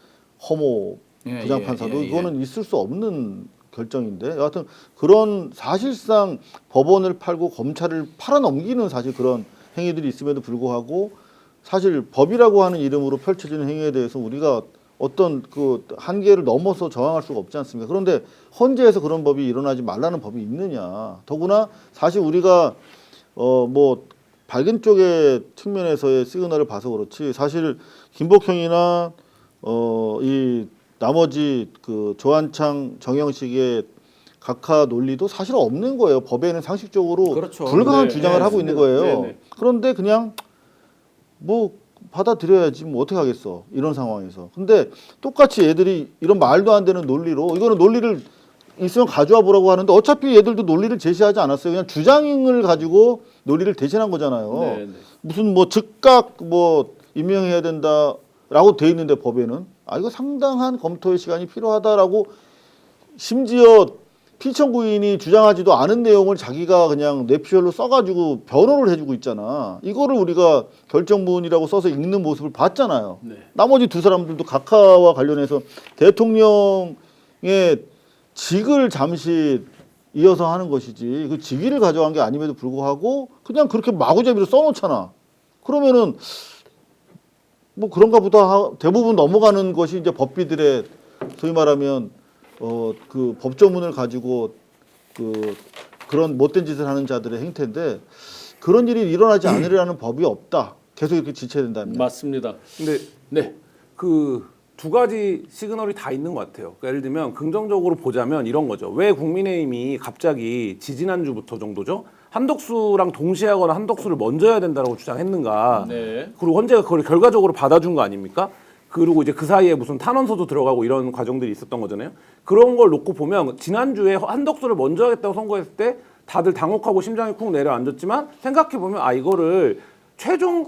허모 예, 부장판사도 예, 예, 예. 이거는 있을 수 없는 결정인데 여하튼 그런 사실상 법원을 팔고 검찰을 팔아넘기는 사실 그런 행위들이 있음에도 불구하고 사실 법이라고 하는 이름으로 펼쳐지는 행위에 대해서 우리가 어떤 그 한계를 넘어서 저항할 수가 없지 않습니까? 그런데 헌재에서 그런 법이 일어나지 말라는 법이 있느냐? 더구나 사실 우리가 뭐 밝은 쪽의 측면에서의 시그널을 봐서 그렇지 사실 김복형이나 이 나머지 그 조한창 정영식의 각하 논리도 사실 없는 거예요. 법에는 상식적으로 그렇죠. 불가한 네, 주장을 네, 하고 있는 네, 거예요. 네, 네. 그런데 그냥 뭐 받아들여야지 뭐 어떻게 하겠어 이런 상황에서. 근데 똑같이 애들이 이런 말도 안 되는 논리로 이거는 논리를 있으면 가져와 보라고 하는데 어차피 얘들도 논리를 제시하지 않았어요. 그냥 주장을 가지고 논리를 대신한 거잖아요. 네, 네. 무슨 뭐 즉각 뭐 임명해야 된다라고 돼 있는데 법에는 이거 상당한 검토의 시간이 필요하다라고 심지어 피청구인이 주장하지도 않은 내용을 자기가 그냥 뇌피셜로 써가지고 변호를 해주고 있잖아. 이거를 우리가 결정문이라고 써서 읽는 모습을 봤잖아요. 네. 나머지 두 사람들도 각하와 관련해서 대통령의 직을 잠시 이어서 하는 것이지 그 직위를 가져간 게 아님에도 불구하고 그냥 그렇게 마구잡이로 써놓잖아. 그러면은 뭐 그런가 보다 대부분 넘어가는 것이 이제 법비들의 소위 말하면 그 법조문을 가지고 그런 못된 짓을 하는 자들의 행태인데 그런 일이 일어나지 않으려는 법이 없다. 계속 이렇게 지체된다면. 맞습니다. 근데 네. 그 두 가지 시그널이 다 있는 것 같아요. 그러니까 예를 들면 긍정적으로 보자면 이런 거죠. 왜 국민의힘이 갑자기 지지난주부터 정도죠? 한덕수랑 동시에 하거나 한덕수를 먼저 해야 된다고 주장했는가? 네. 그리고 헌재가 그걸 결과적으로 받아준 거 아닙니까? 그리고 이제 그 사이에 무슨 탄원서도 들어가고 이런 과정들이 있었던 거잖아요. 그런 걸 놓고 보면 지난주에 한덕수를 먼저 하겠다고 선거했을 때 다들 당혹하고 심장이 쿵 내려앉았지만 생각해보면 아 이거를 최종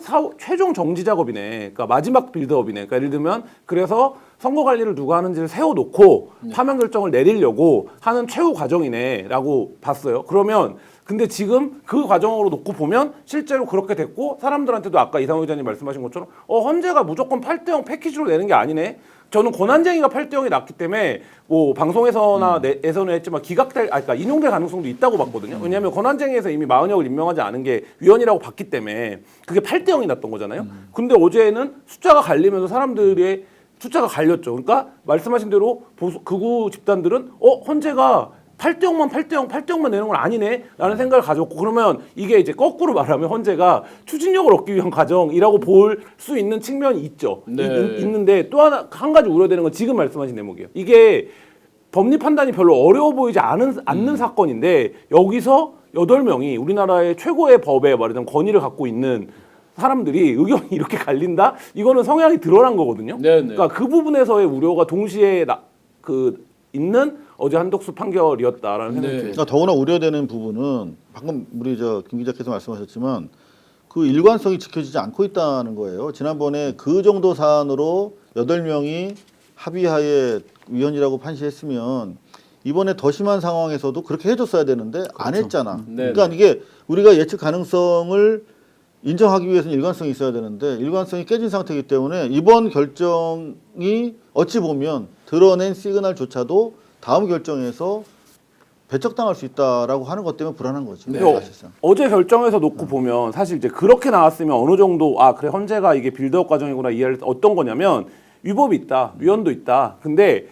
정지 작업이네. 그러니까 마지막 빌드업이네. 그러니까 예를 들면 그래서 선거 관리를 누가 하는지를 세워놓고 파면 결정을 내리려고 하는 최후 과정이네라고 봤어요. 그러면 근데 지금 그 과정으로 놓고 보면 실제로 그렇게 됐고 사람들한테도 아까 이상호 기자님 말씀하신 것처럼 헌재가 무조건 8대0 패키지로 내는 게 아니네. 저는 권한쟁의가 8대0이 났기 때문에 뭐 방송에서나 내에서는 했지만 그러니까 인용될 가능성도 있다고 봤거든요. 왜냐하면 권한쟁의에서 이미 마은혁을 임명하지 않은 게 위헌이라고 봤기 때문에 그게 8대0이 났던 거잖아요. 근데 어제는 숫자가 갈리면서 사람들의 숫자가 갈렸죠. 그러니까 말씀하신 대로 극우 집단들은 헌재가 8대0만 내는 건 아니네 라는 생각을 가졌고 그러면 이게 이제 거꾸로 말하면 헌재가 추진력을 얻기 위한 과정이라고 볼 수 있는 측면이 있죠. 네. 있는데 또 한 가지 우려되는 건 지금 말씀하신 대목이에요. 이게 법리 판단이 별로 어려워 보이지 않는 사건인데 여기서 8명이 우리나라의 최고의 법에 말하자면 권위를 갖고 있는 사람들이 의견이 이렇게 갈린다? 이거는 성향이 드러난 거거든요. 네네. 그러니까 그 부분에서의 우려가 동시에 있는 어제 한덕수 판결이었다라는 생각이 네. 들어요. 그러니까 더구나 우려되는 부분은 방금 우리 김 기자께서 말씀하셨지만 그 일관성이 지켜지지 않고 있다는 거예요. 지난번에 그 정도 사안으로 8명이 합의하에 위헌이라고 판시했으면 이번에 더 심한 상황에서도 그렇게 해줬어야 되는데 안 했잖아. 네. 그러니까 이게 우리가 예측 가능성을 인정하기 위해서는 일관성이 있어야 되는데 일관성이 깨진 상태이기 때문에 이번 결정이 어찌 보면 드러낸 시그널조차도 다음 결정에서 배척당할 수 있다라고 하는 것 때문에 불안한 거죠. 네. 사실상. 어제 결정에서 놓고 보면 사실 이제 그렇게 나왔으면 어느 정도 그래 헌재가 이게 빌드업 과정이구나 이해를 어떤 거냐면 위법이 있다, 위헌도 있다. 근데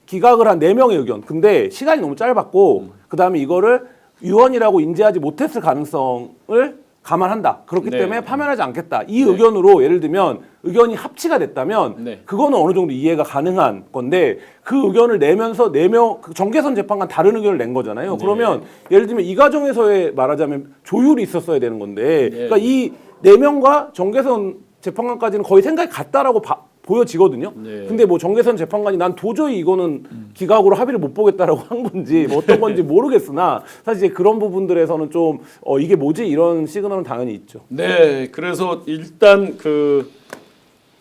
기각을 한 4명의 의견. 근데 시간이 너무 짧았고 그다음에 이거를 위헌이라고 인지하지 못했을 가능성을 감안한다. 그렇기 네. 때문에 파면하지 않겠다. 이 의견으로 예를 들면 의견이 합치가 됐다면 네. 그거는 어느 정도 이해가 가능한 건데 그 의견을 내면서 4명 정계선 재판관 다른 의견을 낸 거잖아요. 그러면 예를 들면 이 과정에서의 말하자면 조율이 있었어야 되는 건데 그러니까 이 4명과 정계선 재판관까지는 거의 생각이 같다라고 보여지거든요. 네. 근데 뭐 정계선 재판관이 난 도저히 이거는 기각으로 합의를 못 보겠다라고 한 건지 뭐 어떤 건지 모르겠으나 사실 이제 그런 부분들에서는 좀 이게 뭐지 이런 시그널은 당연히 있죠. 네, 그래서 일단 그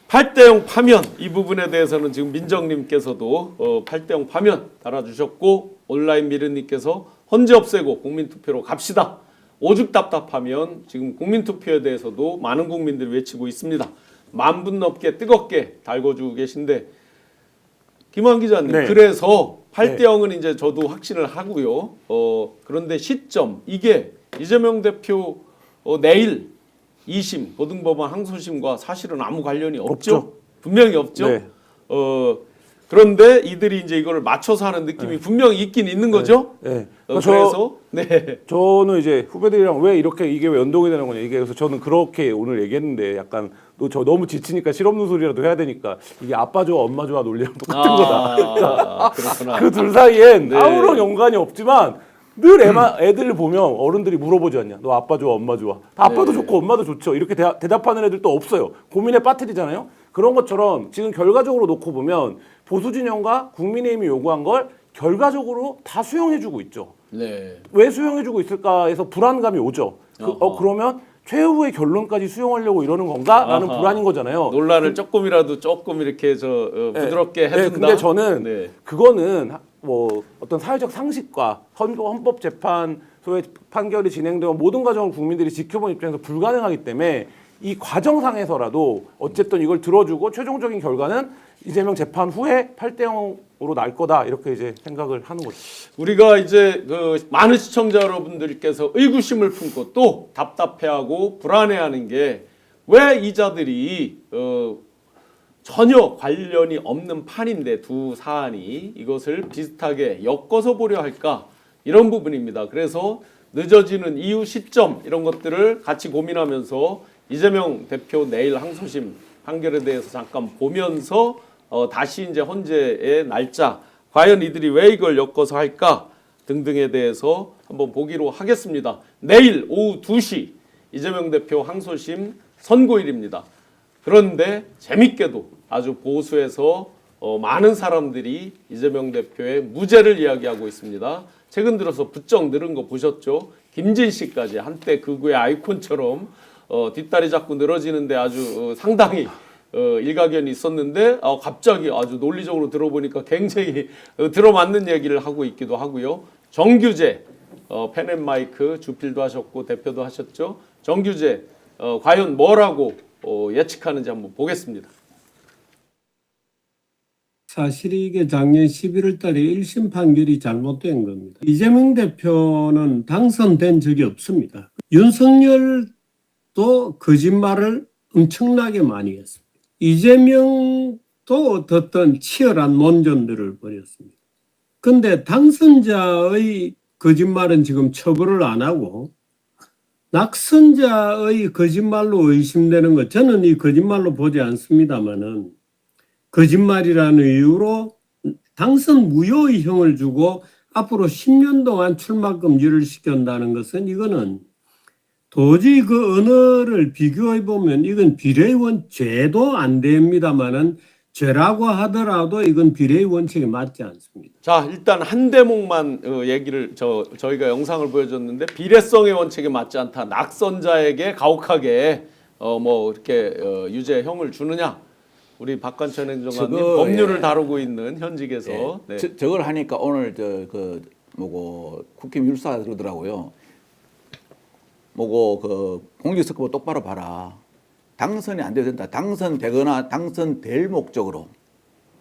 8대0 파면 이 부분에 대해서는 지금 민정님께서도 8대0 파면 달아주셨고 온라인 미르님께서 헌재 없애고 국민투표로 갑시다. 오죽 답답하면 지금 국민투표에 대해서도 많은 국민들이 외치고 있습니다. 10,000분 넘게 뜨겁게 달궈주고 계신데 김환 기자님 네. 그래서 8대0은 이제 저도 확신을 하고요. 그런데 시점 이게 이재명 대표 내일 2심 고등법원 항소심과 사실은 아무 관련이 없죠. 없죠. 분명히 없죠. 네. 그런데 이들이 이제 이거를 맞춰서 하는 느낌이 분명히 있긴 있는 거죠. 네. 그래서 네. 저는 이제 후배들이랑 왜 이게 왜 연동이 되는 거냐 이게 그래서 저는 그렇게 오늘 얘기했는데 약간 저 너무 지치니까 실없는 소리라도 해야 되니까 이게 아빠 좋아 엄마 좋아 논리랑 똑같은 거다. 그렇구나. 그 둘 사이엔 네. 아무런 연관이 없지만 늘 애들을 보면 어른들이 물어보지 않냐. 너 아빠 좋아 엄마 좋아. 아빠도 네. 좋고 엄마도 좋죠. 이렇게 대답하는 애들도 없어요. 고민에 빠뜨리잖아요. 그런 것처럼 지금 결과적으로 놓고 보면 보수 진영과 국민의힘이 요구한 걸 결과적으로 다 수용해주고 있죠. 네. 왜 수용해주고 있을까에서 불안감이 오죠. 그러면 최후의 결론까지 수용하려고 이러는 건가라는 아하. 불안인 거잖아요. 논란을 조금이라도 조금 이렇게 부드럽게 해준다. 네, 근데 저는 네. 그거는 뭐 어떤 사회적 상식과 헌법재판소의 판결이 진행되고 모든 과정을 국민들이 지켜본 입장에서 불가능하기 때문에 이 과정상에서라도 어쨌든 이걸 들어주고 최종적인 결과는 이재명 재판 후에 8대0으로 날 거다 이렇게 이제 생각을 하는 거죠. 우리가 이제 그 많은 시청자 여러분들께서 의구심을 품고 또 답답해하고 불안해하는 게 왜 이자들이 전혀 관련이 없는 판인데 두 사안이 이것을 비슷하게 엮어서 보려 할까 이런 부분입니다. 그래서 늦어지는 이유 시점 이런 것들을 같이 고민하면서 이재명 대표 내일 항소심 판결에 대해서 잠깐 보면서 다시 이제 헌재의 날짜 과연 이들이 왜 이걸 엮어서 할까 등등에 대해서 한번 보기로 하겠습니다. 내일 오후 2시 이재명 대표 항소심 선고일입니다. 그런데 재밌게도 아주 보수에서 많은 사람들이 이재명 대표의 무죄를 이야기하고 있습니다. 최근 들어서 부쩍 늘은 거 보셨죠? 김진 씨까지 한때 극우의 아이콘처럼 뒷다리 잡고 늘어지는데 아주 상당히 일가견이 있었는데 갑자기 아주 논리적으로 들어보니까 굉장히 들어맞는 얘기를 하고 있기도 하고요. 정규제 펜앤마이크 주필도 하셨고 대표도 하셨죠. 정규제 과연 뭐라고 예측하는지 한번 보겠습니다. 사실 이게 작년 11월 달에 1심 판결이 잘못된 겁니다. 이재명 대표는 당선된 적이 없습니다. 윤석열도 거짓말을 엄청나게 많이 했습니다. 이재명도 어떤 치열한 논전들을 벌였습니다. 근데 당선자의 거짓말은 지금 처벌을 안 하고 낙선자의 거짓말로 의심되는 것, 저는 이 거짓말로 보지 않습니다만은 거짓말이라는 이유로 당선 무효의 형을 주고 앞으로 10년 동안 출마 금지를 시킨다는 것은 이거는 도저히 그 언어를 비교해 보면 이건 비례의원 죄도 안 됩니다만은 죄라고 하더라도 이건 비례의 원칙에 맞지 않습니다. 자, 일단 한 대목만 얘기를 저희가 영상을 보여줬는데 비례성의 원칙에 맞지 않다. 낙선자에게 가혹하게 뭐 이렇게 유죄형을 주느냐? 우리 박관천 행정관님 법률을 다루고 있는 현직에서 저걸 하니까 오늘 국힘 율사 그러더라고요. 공직선거법 똑바로 봐라. 당선이 안 돼도 된다. 당선되거나 당선될 목적으로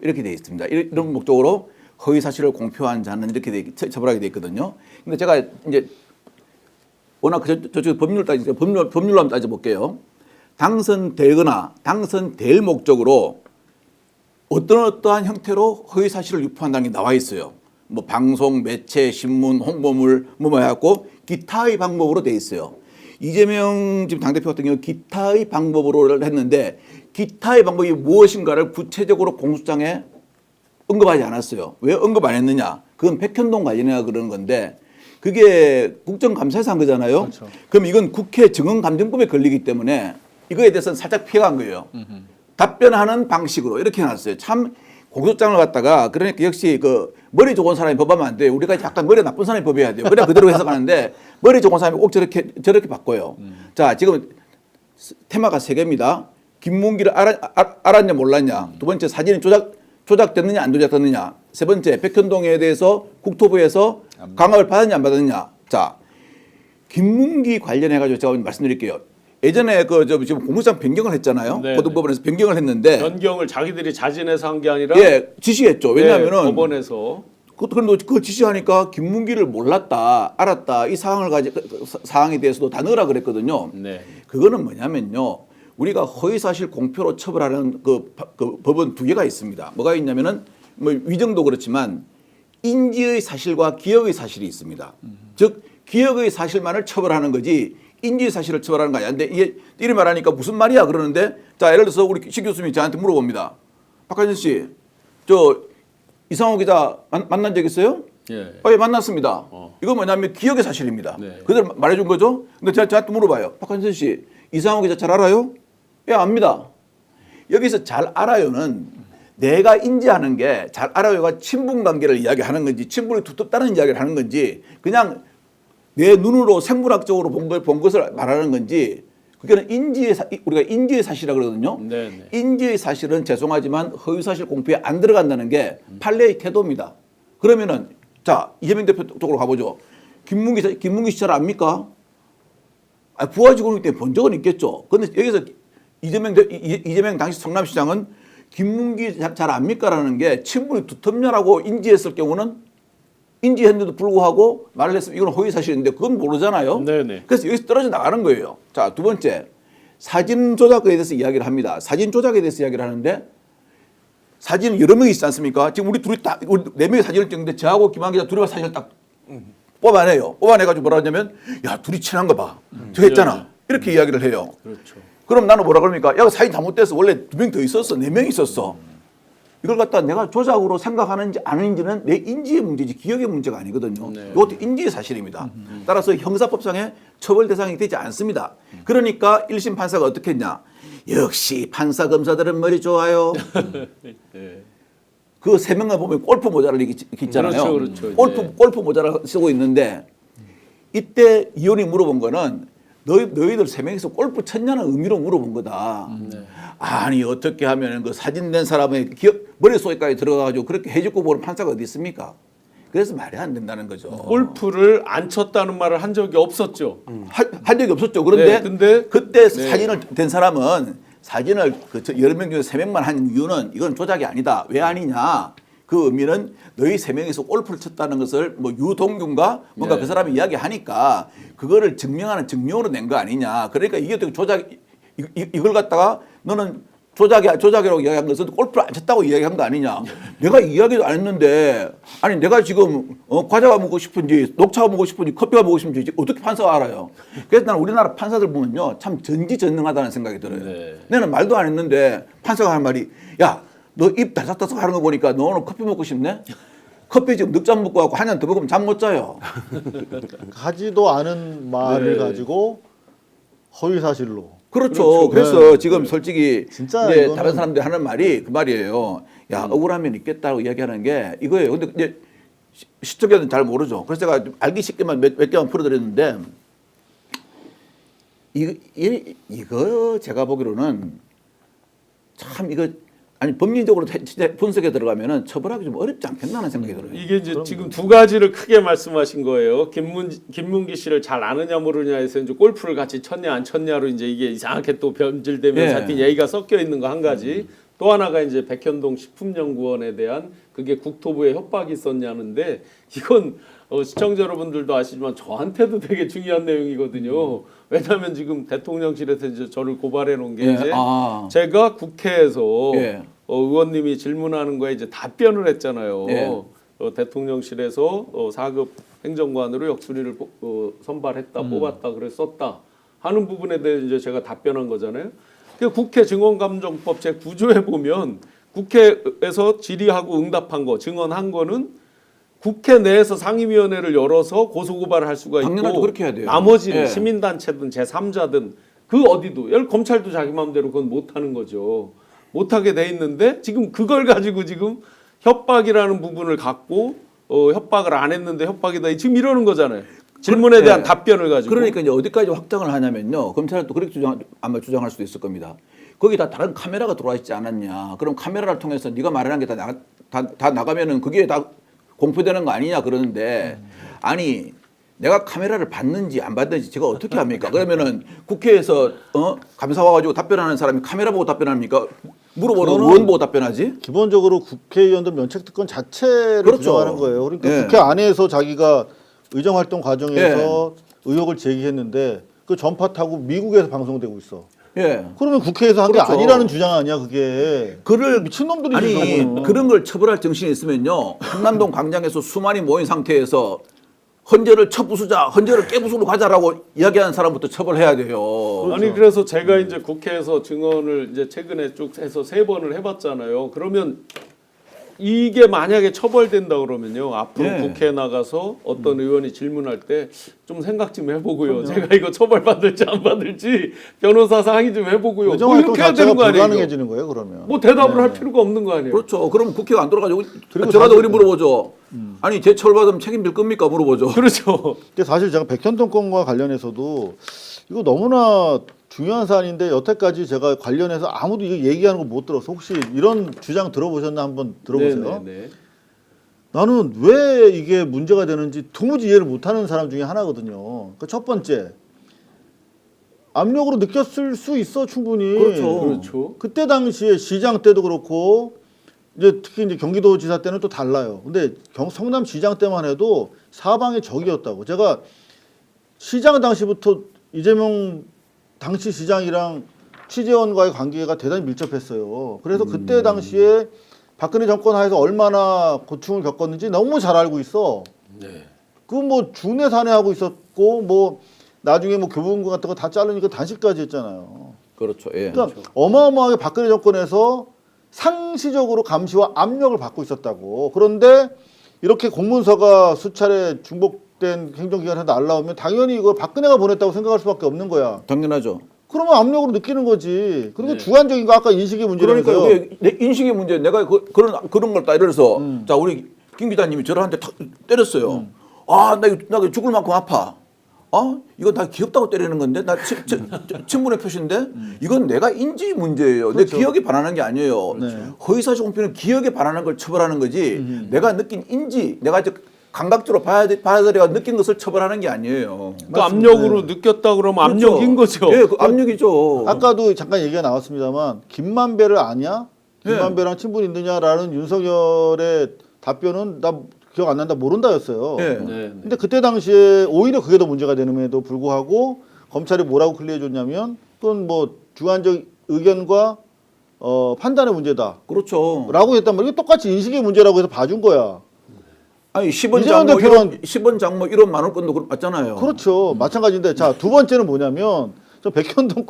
이렇게 돼 있습니다. 이런 목적으로 허위 사실을 공표한 자는 이렇게 처벌하게 돼 있거든요. 근데 제가 이제 워낙 저쪽 법률로 한번 따져볼게요. 당선되거나 당선될 목적으로 어떠한 형태로 허위 사실을 유포한다는 게 나와 있어요. 뭐 방송, 매체, 신문, 홍보물 뭐 해갖고 기타의 방법으로 돼 있어요. 이재명 지금 당대표 같은 경우 기타의 방법으로 했는데 기타의 방법이 무엇인가를 구체적으로 공소장에 언급하지 않았어요. 왜 언급 안 했느냐? 그건 백현동 관련해서 그러는 건데 그게 국정감사에서 한 거잖아요. 그렇죠. 그럼 이건 국회 증언감정법에 걸리기 때문에 이거에 대해서는 살짝 피해간 거예요. 답변하는 방식으로 이렇게 해놨어요. 참 공소장을 갖다가 그러니까 역시 그 머리 좋은 사람이 법하면 안 돼요. 우리가 약간 머리 나쁜 사람이 법해야 돼요. 그래 그대로 해석하는데 머리 좋은 사람이 꼭 저렇게 바꿔요. 자, 지금 테마가 3개입니다. 김문기를 알았냐 몰랐냐. 두 번째 사진이 조작됐느냐 안 조작됐느냐. 세 번째 백현동에 대해서 국토부에서 강압을 받았냐 안 받았느냐. 자, 김문기 관련해가지고 제가 말씀드릴게요. 예전에 지금 공무상 변경을 했잖아요. 고등법원에서 변경을 했는데 변경을 자기들이 자진해서 한 게 아니라 지시했죠. 왜냐하면은 법원에서 그런데 그 지시하니까 김문기를 몰랐다, 알았다 이 사항에 대해서도 다 넣으라 그랬거든요. 네. 그거는 뭐냐면요. 우리가 허위사실 공표로 처벌하는 그 법은 2개가 있습니다. 뭐가 있냐면은 뭐 위정도 그렇지만 인지의 사실과 기억의 사실이 있습니다. 즉 기억의 사실만을 처벌하는 거지. 인지의 사실을 처벌하는 거 아니야. 근데 이게 이리 말하니까 무슨 말이야 그러는데 자 예를 들어서 우리 시 교수님이 저한테 물어봅니다. 박한진 씨, 저 이상호 기자 만난 적 있어요? 예. 예, 만났습니다. 이거 뭐냐면 기억의 사실입니다. 네. 그대로 말해준 거죠. 근데 저한테 물어봐요. 박한진 씨, 이상호 기자 잘 알아요? 예, 압니다. 여기서 잘 알아요는 내가 인지하는 게 잘 알아요가 친분 관계를 이야기하는 건지 친분이 두텁다는 이야기를 하는 건지 그냥 내 눈으로 생물학적으로 본 것을 말하는 건지 그게는 우리가 인지의 사실이라고 그러거든요. 네네. 인지의 사실은 죄송하지만 허위사실 공표에 안 들어간다는 게 판례의 태도입니다. 그러면은 자 이재명 대표 쪽으로 가보죠. 김문기 씨 잘 압니까? 부하 직원이기 때문에 본 적은 있겠죠. 그런데 여기서 이재명 당시 성남시장은 김문기 잘 압니까라는 게 친분이 두텁냐라고 인지했을 경우는 인지했는데도 불구하고 말을 했으면 이건 허위사실인데 그건 모르잖아요. 네네. 그래서 여기서 떨어져 나가는 거예요. 자, 두 번째. 사진 조작에 대해서 이야기를 합니다. 사진 조작에 대해서 이야기를 하는데 사진은 여러 명이 있지 않습니까? 지금 우리 4명이 사진을 찍는데 저하고 김한 기자 둘이 사진을 딱 뽑아내요. 뽑아내가지고 뭐라 하냐면 야, 둘이 친한 거 봐. 저 했잖아. 이렇게 이야기를 해요. 그렇죠. 그럼 나는 뭐라 그럽니까? 야, 사진 잘못돼서 원래 2명 더 있었어. 4명 있었어. 이걸 갖다 내가 조작으로 생각하는지 아닌지는 내 인지의 문제지 기억의 문제가 아니거든요. 네. 이것도 인지의 사실입니다. 따라서 형사법상의 처벌 대상이 되지 않습니다. 그러니까 1심 판사가 어떻게 했냐. 역시 판사 검사들은 머리 좋아요. 네. 그 3명을 보면 골프 모자를 이렇게 있잖아요. 그렇죠. 네. 골프 모자를 쓰고 있는데 이때 이혼이 물어본 거는 너희들 3명이서 골프 쳤냐는 의미로 물어본 거다. 아니 어떻게 하면 그 사진 낸 사람의 머릿속에까지 들어가가지고 그렇게 해주고 보는 판사가 어디 있습니까? 그래서 말이 안 된다는 거죠. 골프를 안 쳤다는 말을 한 적이 없었죠. 한 적이 없었죠. 그런데 네, 근데 그때 네. 사진을 된 사람은 사진을 그 10명 중에 3명만 한 이유는 이건 조작이 아니다. 왜 아니냐? 그 의미는 너희 3명이서 골프를 쳤다는 것을 뭐 유동균과 뭔가 네. 그 사람이 이야기하니까 그거를 증명하는 증명으로 낸 거 아니냐. 그러니까 이게 어떻게 이걸 갖다가 너는 조작이라고 이야기한 것은 골프를 안 쳤다고 이야기한 거 아니냐. 내가 이야기도 안 했는데 아니 내가 지금 과자가 먹고 싶은지 녹차가 먹고 싶은지 커피가 먹고 싶은지 어떻게 판사가 알아요. 그래서 나는 우리나라 판사들 보면요 참 전지전능하다는 생각이 들어요. 네. 나는 말도 안 했는데 판사가 하는 말이 야 너 입 다삭다삭 하는 거 보니까 너 오늘 커피 먹고 싶네? 커피 지금 늑잠 먹고 갖고 한 잔 더 먹으면 잠 못 자요. 하지도 않은 말을 네. 가지고 허위 사실로. 그렇죠. 그렇죠. 그래서 지금 솔직히 진짜 이제 이거는- 다른 사람들이 하는 말이 그 말이에요. 야 억울하면 있겠다고 이야기하는 게 이거예요. 근데 이제 시청자들은 잘 모르죠. 그래서 제가 좀 알기 쉽게만 몇 개만 풀어드렸는데 이거 제가 보기로는 참 이거 아니 법리적으로 진짜 분석에 들어가면은 처벌하기 좀 어렵지 않겠나는 생각이 들어요. 이게 이제 지금 두 가지를 크게 말씀하신 거예요. 김문기 씨를 잘 아느냐 모르냐에서 이제 골프를 같이 쳤냐 안 쳤냐로 이제 이게 이상하게 또 변질되면서 예. 하여튼 얘기가 섞여 있는 거 한 가지. 또 하나가 이제 백현동 식품연구원에 대한 그게 국토부에 협박이 있었냐는데 이건 시청자 여러분들도 아시지만 저한테도 되게 중요한 내용이거든요. 왜냐하면 지금 대통령실에서 이제 저를 고발해 놓은 게 예. 이제 아. 제가 국회에서 예. 의원님이 질문하는 거에 이제 답변을 했잖아요. 예. 대통령실에서 4급 행정관으로 역순위를 선발했다, 뽑았다, 그래서 썼다 하는 부분에 대해 이제 제가 답변한 거잖아요. 그 국회 증언감정법 제 9조에 보면 국회에서 질의하고 응답한 거, 증언한 거는 국회 내에서 상임위원회를 열어서 고소고발을 할 수가 있고 당연하죠. 그렇게 해야 돼요. 나머지는 예. 시민단체든 제3자든 그 어디도 검찰도 자기 마음대로 그건 못하는 거죠. 못하게 돼 있는데 지금 그걸 가지고 지금 협박이라는 부분을 갖고 협박을 안 했는데 협박이다 지금 이러는 거잖아요. 질문에 대한 예. 답변을 가지고. 그러니까 이제 어디까지 확장을 하냐면요. 검찰은 또 그렇게 아마 주장할 수도 있을 겁니다. 거기다 다른 카메라가 들어와 있지 않았냐. 그럼 카메라를 통해서 네가 말하는 게 다 나가면은 그게 다 공표되는 거 아니냐 그러는데 아니 내가 카메라를 봤는지 안 봤는지 제가 어떻게 합니까? 그러면은 국회에서 감사 와가지고 답변하는 사람이 카메라 보고 답변합니까? 물어보는 그거는- 의원 보고 답변하지? 기본적으로 국회의원들 면책특권 자체를 그렇죠. 부정하는 거예요. 그러니까 예. 국회 안에서 자기가 의정활동 과정에서 의혹을 제기했는데 그 전파 타고 미국에서 방송되고 있어. 예. 그러면 국회에서 한 게 그렇죠. 아니라는 주장 아니야 그게. 그를 미친놈들이지. 아니 그거는. 그런 걸 처벌할 정신이 있으면요 한남동 광장에서 수많이 모인 상태에서 헌재를 쳐부수자, 헌재를 깨부수러 가자라고 이야기하는 사람부터 처벌해야 돼요. 아니 그래서 제가 이제 국회에서 증언을 이제 최근에 쭉 해서 3번을 해봤잖아요. 그러면 이게 만약에 처벌된다 그러면요 앞으로 예. 국회에 나가서 어떤 의원이 질문할 때 좀 생각 좀 해보고요. 제가 이거 처벌받을지 안 받을지 변호사 상의 좀 해보고요. 뭐 의정활동 이렇게 해야 자체가 되는 거 아니에요? 이거? 불가능해지는 거예요 그러면. 뭐 대답을 할 필요가 없는 거 아니에요? 그렇죠. 그럼 국회가 안 돌아가지고 그리고 저라도 사실- 우리 물어보죠. 아니 제 처벌받으면 책임질 겁니까 물어보죠. 그렇죠. 근데 사실 제가 백현동 건과 관련해서도 이거 너무나 중요한 사안인데 여태까지 제가 관련해서 아무도 이거 얘기하는 거 못 들어서 혹시 이런 주장 들어보셨나 한번 들어보세요. 네네네. 나는 왜 이게 문제가 되는지 도무지 이해를 못하는 사람 중에 하나거든요. 그 첫 번째 압력으로 느꼈을 수 있어 충분히. 그렇죠. 그렇죠. 그때 당시에 시장 때도 그렇고 이제 특히 이제 경기도지사 때는 또 달라요. 근데 성남시장 때만 해도 사방이 적이었다고. 제가 시장 당시부터 이재명 당시 시장이랑 취재원과의 관계가 대단히 밀접했어요. 그래서 그때 당시에 박근혜 정권 하에서 얼마나 고충을 겪었는지 너무 잘 알고 있어. 네. 그 뭐 중내 사내하고 있었고 뭐 나중에 뭐 교부금고 같은 거 다 자르니까 단식까지 했잖아요. 그렇죠. 예. 그러니까 어마어마하게 박근혜 정권에서 상시적으로 감시와 압력을 받고 있었다고. 그런데 이렇게 공문서가 수차례 중복된 행정기관에서 날라오면 당연히 이걸 박근혜가 보냈다고 생각할 수밖에 없는 거야. 당연하죠. 그러면 압력으로 느끼는 거지. 그리고 네. 주관적인 거 아까 인식의 문제라면서요. 그러니까 내 인식의 문제. 내가 그런 걸 딱 이래서 자 우리 김 기자님이 저한테 탁 때렸어요. 나 이거 죽을 만큼 아파. 이거 나 귀엽다고 때리는 건데 나 친분의 표시인데 이건 내가 인지 문제예요. 그렇죠. 내 기억에 반하는 게 아니에요. 허위사실 공표는 기억에 반하는 걸 처벌하는 거지. 내가 느낀 인지, 내가 감각적으로 받아들여 느낀 것을 처벌하는 게 아니에요. 그 압력으로 느꼈다 그러면 압력인 거죠. 예, 그 압력이죠. 아까도 잠깐 얘기가 나왔습니다만 김만배를 아냐? 김만배랑 친분이 있느냐라는 윤석열의 답변은 나 기억 안 난다 모른다였어요. 예. 네. 근데 그때 당시에 오히려 그게 더 문제가 되는데도 불구하고 검찰이 뭐라고 클리어해줬냐면 그건 뭐 주관적 의견과 판단의 문제다. 그렇죠. 라고 했단 말이에요. 똑같이 인식의 문제라고 해서 봐준 거야. 아니 10원 이재명 장모 대표는- 10원 장모 1원 만원 건도 맞잖아요. 그렇죠. 마찬가지인데 자, 두 번째는 뭐냐면 저 백현동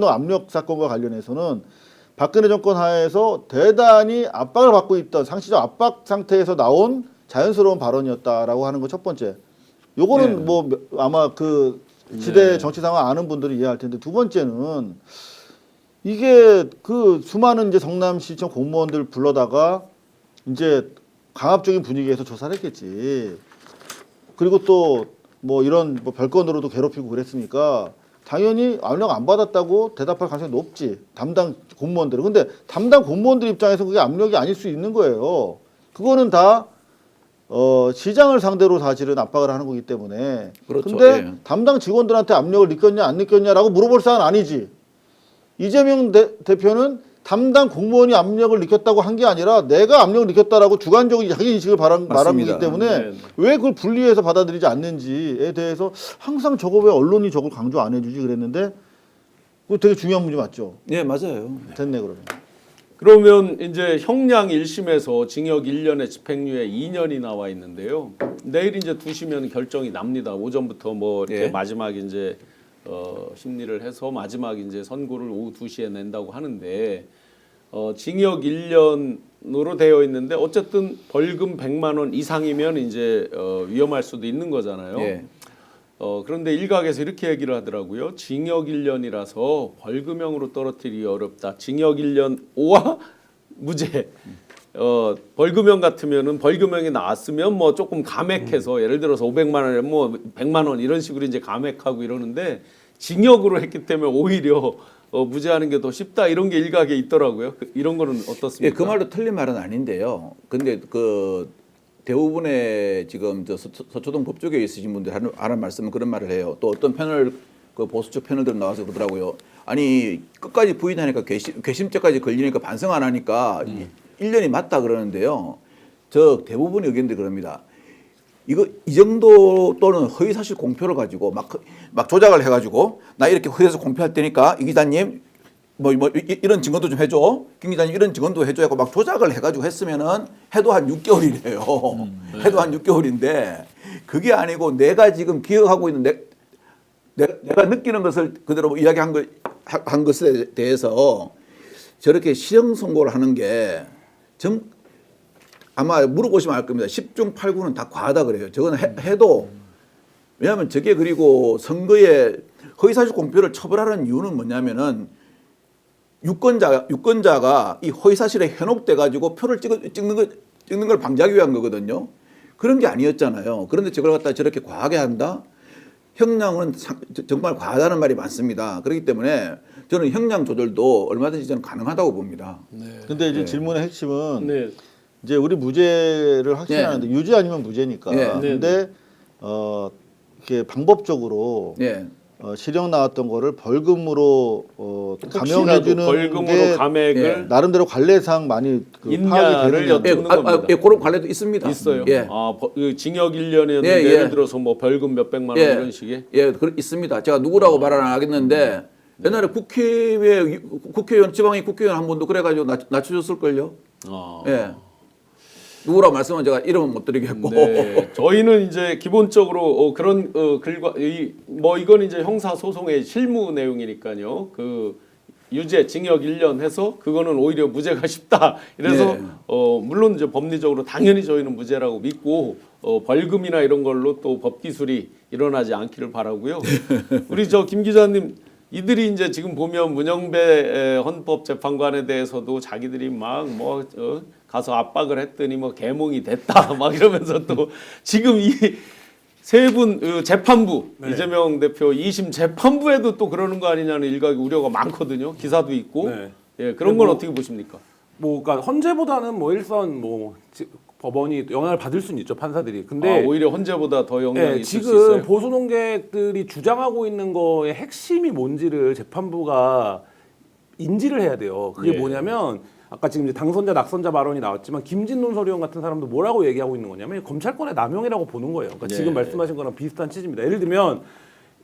압력 사건과 관련해서는 박근혜 정권 하에서 대단히 압박을 받고 있던 상시적 압박 상태에서 나온 자연스러운 발언이었다라고 하는 거 첫 번째. 요거는 네. 뭐 아마 그 시대 정치 상황 아는 분들이 이해할 텐데 두 번째는 이게 그 수많은 이제 성남시청 공무원들 불러다가 이제 강압적인 분위기에서 조사를 했겠지. 그리고 또 뭐 이런 뭐 별건으로도 괴롭히고 그랬으니까 당연히 압력 안 받았다고 대답할 가능성이 높지. 담당 공무원들은. 근데 담당 공무원들 입장에서 그게 압력이 아닐 수 있는 거예요. 그거는 다 시장을 상대로 사실은 압박을 하는 거기 때문에. 그렇죠. 근데 예. 담당 직원들한테 압력을 느꼈냐 안 느꼈냐라고 물어볼 사안은 아니지. 이재명 대표는 담당 공무원이 압력을 느꼈다고 한 게 아니라 내가 압력을 느꼈다라고 주관적인 자기 인식을 말한 거기 때문에 네. 왜 그걸 분리해서 받아들이지 않는지에 대해서 항상 저거 왜 언론이 저걸 강조 안 해주지 그랬는데 그거 되게 중요한 문제 맞죠? 네, 맞아요. 됐네 그러면. 그러면 이제 형량 1심에서 징역 1년에 집행유예 2년이 나와 있는데요. 내일 이제 2시면 결정이 납니다. 오전부터 뭐 이렇게 예. 마지막 이제 심리를 해서 마지막 이제 선고를 오후 2시에 낸다고 하는데 징역 1년으로 되어 있는데 어쨌든 벌금 100만 원 이상이면 이제 위험할 수도 있는 거잖아요. 예. 그런데 일각에서 이렇게 얘기를 하더라고요. 징역 1년이라서 벌금형으로 떨어뜨리기 어렵다. 징역 1년 5와 무죄. 벌금형 같으면은 벌금형이 나왔으면 뭐 조금 감액해서 예를 들어서 500만 원에 뭐 100만 원 이런 식으로 이제 감액하고 이러는데 징역으로 했기 때문에 오히려 무죄하는 게 더 쉽다 이런 게 일각에 있더라고요. 이런 거는 어떻습니까? 예, 그 말도 틀린 말은 아닌데요. 근데 그 대부분의 지금 저 서초동 법조계에 있으신 분들 하는 말씀은 그런 말을 해요. 또 어떤 패널 그 보수 쪽 패널들 나와서 그러더라고요. 아니 끝까지 부인하니까 괘씸죄까지 걸리니까 반성 안 하니까 1년이 맞다 그러는데요. 저 대부분의 의견들이 그럽니다. 이거 이 정도 또는 허위사실 공표를 가지고 막 조작을 해가지고 나 이렇게 허위사실 공표할 테니까 이 기자님 이런 증언도 좀 해줘. 김 기자님 이런 증언도 해줘. 하고 막 조작을 해가지고 했으면은 해도 한 6개월이래요. 해도 한 6개월인데 그게 아니고 내가 지금 기억하고 있는 내가 느끼는 것을 그대로 이야기한 한 것에 대해서 저렇게 시형 선고를 하는 게 아마 물어보시면 알 겁니다. 10중 8구는 다 과하다 그래요. 저건 해도 왜냐하면 저게 그리고 선거에 허위사실 공표를 처벌하는 이유는 뭐냐면은 유권자가 이 허위사실에 현혹돼 가지고 표를 찍는 걸 방지하기 위한 거거든요. 그런 게 아니었잖아요. 그런데 저걸 갖다 저렇게 과하게 한다? 형량은 정말 과하다는 말이 많습니다. 그렇기 때문에 저는 형량 조절도 얼마든지 저는 가능하다고 봅니다. 근데 이제 질문의 핵심은 네. 이제 우리 무죄를 확신하는데 유죄 아니면 무죄니까. 네. 근데 이렇게 방법적으로 예. 실형 나왔던 거를 벌금으로 혹시라도 감형해주는 벌금으로 게 감액을 나름대로 관례상 많이 그 파악이 있냐를 되는 여쭙는 겁니다. 예, 그런 관례도 있습니다. 있어요. 예. 그 징역 1년이었는데 예, 예. 예를 들어서 뭐 벌금 몇 백만 원 예. 이런 식의. 예, 있습니다. 제가 누구라고 말은 안 하겠는데 옛날에 국회의원 지방의 국회의원 한 분도 그래가지고 낮춰줬을걸요. 예. 누구라고 말씀은 제가 이름은 못 드리겠고. 네, 저희는 이제 기본적으로 그런 글과 이건 이제 형사 소송의 실무 내용이니까요. 그 유죄 징역 1년 해서 그거는 오히려 무죄가 쉽다. 이래서 네. 물론 이제 법리적으로 당연히 저희는 무죄라고 믿고 벌금이나 이런 걸로 또 법 기술이 일어나지 않기를 바라고요. 우리 김 기자님 이들이 이제 지금 보면 문영배 헌법재판관에 대해서도 자기들이 막 뭐 가서 압박을 했더니 뭐 개몽이 됐다 막 이러면서 또 지금 이 세 분 재판부 이재명 대표 2심 재판부에도 또 그러는 거 아니냐는 일각의 우려가 많거든요. 기사도 있고. 네. 예, 그런 건 어떻게 보십니까? 뭐 그러니까 헌재보다는 뭐 일선 법원이 영향을 받을 수는 있죠, 판사들이. 근데 오히려 헌재보다 더 영향이 있을 수 지금 있어요. 보수 논객들이 주장하고 있는 거의 핵심이 뭔지를 재판부가 인지를 해야 돼요. 그게 예. 뭐냐면 아까 지금 이제 당선자 낙선자 발언이 나왔지만 김진논 소리원 같은 사람도 뭐라고 얘기하고 있는 거냐면 검찰권의 남용이라고 보는 거예요. 그러니까 예. 지금 말씀하신 거랑 비슷한 취지입니다. 예를 들면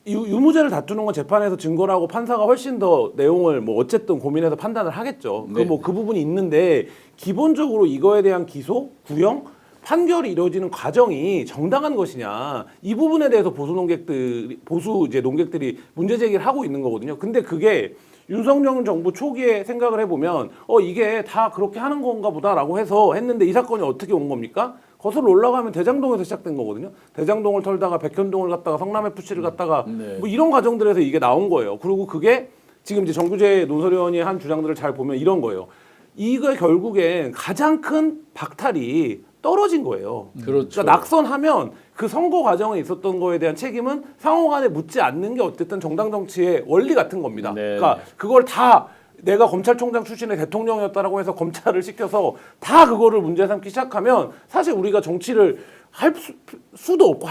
유무죄를 다투는 건 재판에서 증거라고 판사가 훨씬 더 내용을 뭐 어쨌든 고민해서 판단을 하겠죠. 네. 그 부분이 있는데 기본적으로 이거에 대한 기소, 구형, 판결이 이루어지는 과정이 정당한 것이냐 이 부분에 대해서 보수 이제 논객들이 문제 제기를 하고 있는 거거든요. 근데 그게 윤석열 정부 초기에 생각을 해보면 이게 다 그렇게 하는 건가 보다라고 해서 했는데 이 사건이 어떻게 온 겁니까? 거슬러 올라가면 대장동에서 시작된 거거든요. 대장동을 털다가 백현동을 갔다가 성남FC를 갔다가 네. 뭐 이런 과정들에서 이게 나온 거예요. 그리고 그게 지금 이제 정규재 논설위원이 한 주장들을 잘 보면 이런 거예요. 이거 결국엔 가장 큰 박탈이 떨어진 거예요. 그렇죠. 그러니까 낙선하면 그 선거 과정에 있었던 거에 대한 책임은 상호간에 묻지 않는 게 어쨌든 정당 정치의 원리 같은 겁니다. 네. 그러니까 그걸 다 내가 검찰총장 출신의 대통령이었다라고 해서 검찰을 시켜서 다 그거를 문제 삼기 시작하면 사실 우리가 정치를 할 수도 없고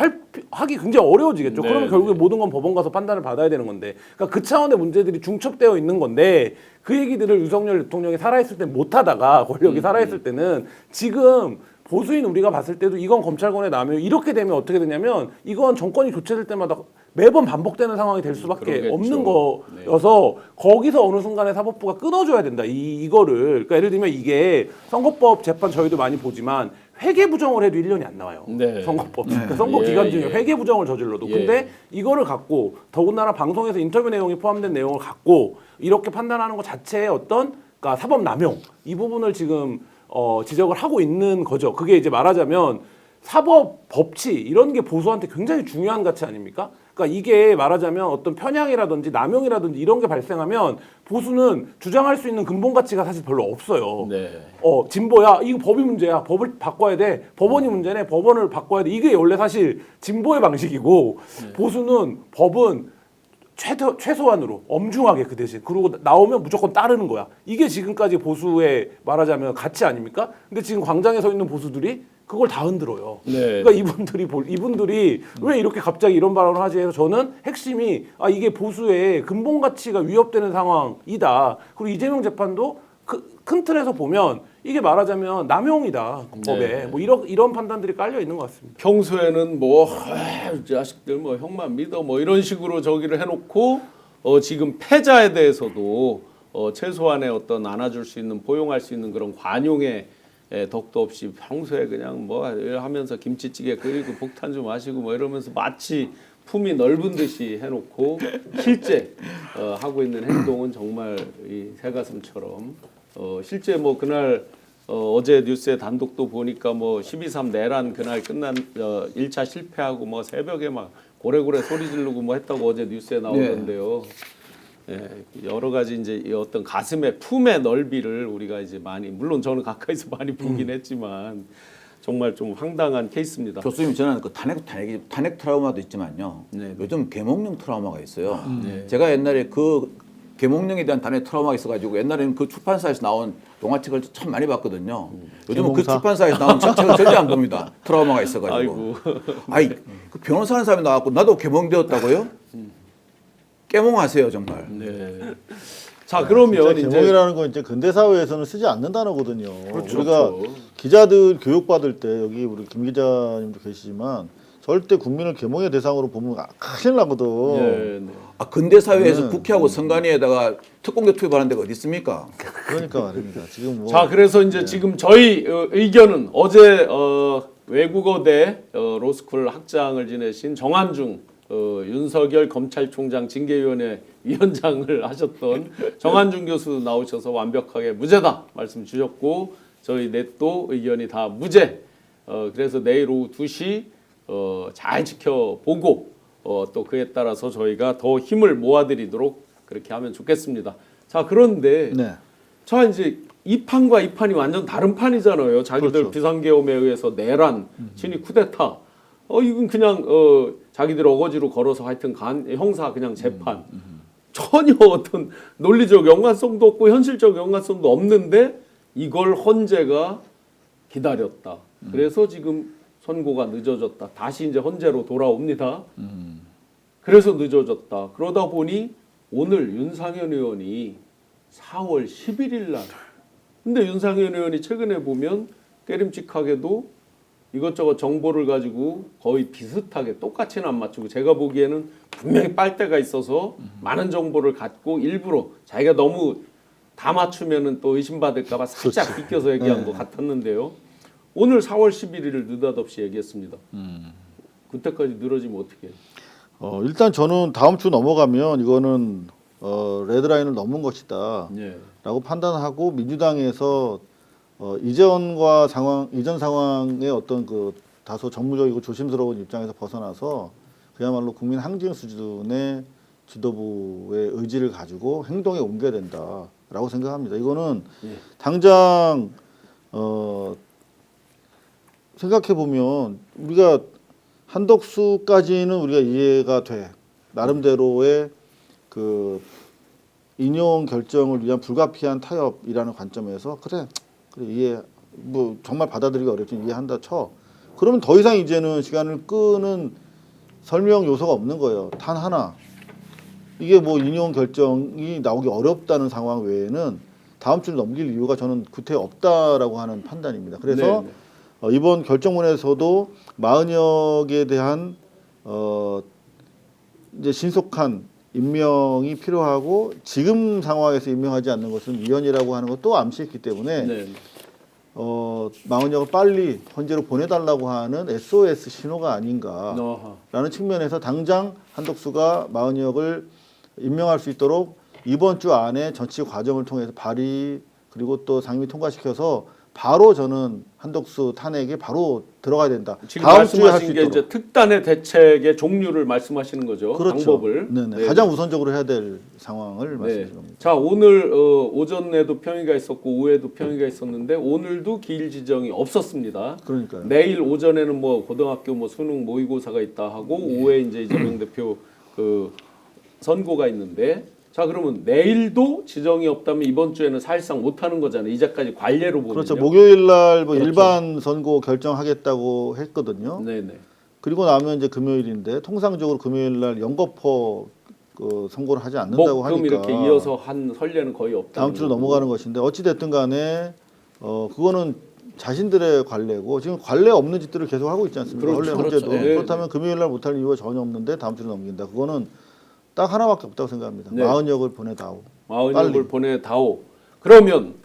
하기 굉장히 어려워지겠죠. 네, 그러면 결국에 네. 모든 건 법원 가서 판단을 받아야 되는 건데, 그러니까 그 차원의 문제들이 중첩되어 있는 건데 그 얘기들을 윤석열 대통령이 살아있을 때 못하다가 권력이 살아있을 때는 지금 보수인 우리가 봤을 때도 이건 검찰권의 남용 이렇게 되면 어떻게 되냐면 이건 정권이 교체될 때마다 매번 반복되는 상황이 될 수밖에 그러겠죠. 없는 거여서 거기서 어느 순간에 사법부가 끊어줘야 된다. 이거를 그러니까 예를 들면 이게 선거법 재판 저희도 많이 보지만 회계 부정을 해도 1년이 안 나와요. 네. 선거법 그러니까 선거 기간 예, 중에 예. 회계 부정을 저질러도 예. 근데 이거를 갖고 더군다나 방송에서 인터뷰 내용이 포함된 내용을 갖고 이렇게 판단하는 것 자체의 어떤 그러니까 사법 남용 이 부분을 지금 지적을 하고 있는 거죠. 그게 이제 말하자면 사법 법치 이런 게 보수한테 굉장히 중요한 가치 아닙니까? 그러니까 이게 말하자면 어떤 편향이라든지 남용이라든지 이런 게 발생하면 보수는 주장할 수 있는 근본 가치가 사실 별로 없어요. 네. 진보야 이거 법이 문제야 법을 바꿔야 돼 법원이 문제네 법원을 바꿔야 돼 이게 원래 사실 진보의 방식이고 보수는 법은 최소한으로 엄중하게 그 대신 그러고 나오면 무조건 따르는 거야. 이게 지금까지 보수의 말하자면 가치 아닙니까? 근데 지금 광장에 서 있는 보수들이 그걸 다 흔들어요. 네. 그러니까 이분들이 왜 이렇게 갑자기 이런 발언을 하지 해서 저는 핵심이 이게 보수의 근본 가치가 위협되는 상황이다. 그리고 이재명 재판도 큰 틀에서 보면 이게 말하자면 남용이다 법에 네. 뭐 이런 판단들이 깔려 있는 것 같습니다. 평소에는 자식들 뭐 형만 믿어 뭐 이런 식으로 저기를 해놓고 지금 패자에 대해서도 최소한의 어떤 안아줄 수 있는 포용할 수 있는 그런 관용의 덕도 없이 평소에 그냥 뭐 하면서 김치찌개 끓이고 폭탄 좀 마시고 뭐 이러면서 마치 품이 넓은 듯이 해놓고 실제 하고 있는 행동은 정말 이 새가슴처럼 실제 뭐 그날 어제 뉴스에 단독도 보니까 뭐 12.3 내란 그날 끝난 1차 실패하고 뭐 새벽에 막 고래고래 소리 지르고 뭐 했다고 어제 뉴스에 나오던데요. 예, 여러 가지 이제 이 어떤 가슴의 품의 넓이를 우리가 이제 많이 물론 저는 가까이서 많이 보긴 했지만 정말 좀 황당한 케이스입니다. 교수님 저는 그 탄핵 트라우마도 있지만요. 네. 요즘 계몽령 트라우마가 있어요. 제가 옛날에 그 계몽령에 대한 탄핵 트라우마가 있어가지고 옛날에는 그 출판사에서 나온 동화책을 참 많이 봤거든요. 요즘은 그 계몽사? 출판사에서 나온 책을 절대 안 봅니다. 트라우마가 있어가지고. 아이고. 그 변호사하는 사람이 나왔고 나도 계몽되었다고요? 깨몽하세요 정말. 네. 자 그러면 진짜 이제 계몽이라는 건 이제 근대 사회에서는 쓰지 않는 단어거든요. 그렇죠. 우리가 그렇죠. 기자들 교육 받을 때 여기 우리 김 기자님도 계시지만 절대 국민을 계몽의 대상으로 보면 큰일 나거든. 네, 네. 근대 사회에서 네. 국회하고 선관위에다가 특공대 투입하는 데가 어디 있습니까? 그러니까 말입니다. 지금 뭐 자 그래서 이제 지금 저희 의견은 어제 외국어대 로스쿨 학장을 지내신 정한중 윤석열 검찰총장 징계위원회 위원장을 하셨던 정한중 교수 나오셔서 완벽하게 무죄다 말씀 주셨고 저희 넷도 의견이 다 무죄. 그래서 내일 오후 2시 잘 지켜보고 또 그에 따라서 저희가 더 힘을 모아드리도록 그렇게 하면 좋겠습니다. 자, 그런데 네. 자, 이제 이 판과 이 판이 완전 다른 판이잖아요. 자기들 그렇죠. 비상계엄에 의해서 내란, 친위 쿠데타. 이건 그냥 자기들 어거지로 걸어서 하여튼 형사 그냥 재판. 전혀 어떤 논리적 연관성도 없고 현실적 연관성도 없는데 이걸 헌재가 기다렸다. 그래서 지금 선고가 늦어졌다. 다시 이제 헌재로 돌아옵니다. 그래서 늦어졌다. 그러다 보니 오늘 윤상현 의원이 4월 11일 날 근데 윤상현 의원이 최근에 보면 깨림칙하게도 이것저것 정보를 가지고 거의 비슷하게 똑같이는 안 맞추고 제가 보기에는 분명히 빨대가 있어서 많은 정보를 갖고 일부러 자기가 너무 다 맞추면은 또 의심받을까 봐 살짝 비껴서 얘기한 것 같았는데요. 오늘 4월 11일을 느닷없이 얘기했습니다. 그때까지 늘어지면 어떻게 해요? 일단 저는 다음 주 넘어가면 이거는 레드라인을 넘은 것이다 예. 라고 판단하고 민주당에서 이전 상황의 어떤 그 다소 정무적이고 조심스러운 입장에서 벗어나서 그야말로 국민 항쟁 수준의 지도부의 의지를 가지고 행동에 옮겨야 된다라고 생각합니다. 이거는 당장 생각해 보면 우리가 한덕수까지는 우리가 이해가 돼. 나름대로의 그 인용 결정을 위한 불가피한 타협이라는 관점에서 그래 이해 뭐 정말 받아들이기 어렵지만 이해한다 쳐. 그러면 더 이상 이제는 시간을 끄는 설명 요소가 없는 거예요. 단 하나. 이게 뭐 인용 결정이 나오기 어렵다는 상황 외에는 다음 주를 넘길 이유가 저는 구태 없다라고 하는 판단입니다. 그래서 이번 결정문에서도 마은혁에 대한 이제 신속한 임명이 필요하고 지금 상황에서 임명하지 않는 것은 위헌이라고 하는 것도 암시했기 때문에 네. 마은혁을 빨리 헌재로 보내달라고 하는 SOS 신호가 아닌가라는 어허. 측면에서 당장 한덕수가 마은혁을 임명할 수 있도록 이번 주 안에 정치 과정을 통해서 발의 그리고 또 상임위 통과시켜서 바로 저는 한덕수 탄핵에 바로 들어가야 된다. 지금 다음 주에 할 수 말씀하신 게 있도록. 이제 특단의 대책의 종류를 말씀하시는 거죠. 그렇죠. 방법을. 네네. 네. 가장 우선적으로 해야 될 상황을 네. 말씀드린 겁니다. 자, 오늘 오전에도 평의가 있었고 오후에도 평의가 있었는데 오늘도 기일 지정이 없었습니다. 그러니까요. 내일 오전에는 뭐 고등학교 뭐 수능 모의고사가 있다 하고 오후에 이제 이재명 대표 그 선고가 있는데 자, 그러면 내일도 지정이 없다면 이번 주에는 사실상 못 하는 거잖아요. 이제까지 관례로 보면. 그렇죠. 목요일 날 뭐 그렇죠. 일반 선고 결정하겠다고 했거든요. 네네. 그리고 나면 이제 금요일인데 통상적으로 금요일 날 연거포 그 선고를 하지 않는다고 목금 하니까 이렇게 이어서 한 선례는 거의 없다. 다음 주로 넘어가는 것인데 어찌 됐든 간에 그거는 자신들의 관례고 지금 관례 없는 짓들을 계속 하고 있지 않습니까? 그렇죠. 원래 헌재도 그렇죠. 네. 그렇다면 금요일 날 못할 이유가 전혀 없는데 다음 주로 넘긴다. 그거는 딱 하나밖에 없다고 생각합니다. 네. 마은혁을 보내다오. 마은혁을 빨리. 보내다오. 그러면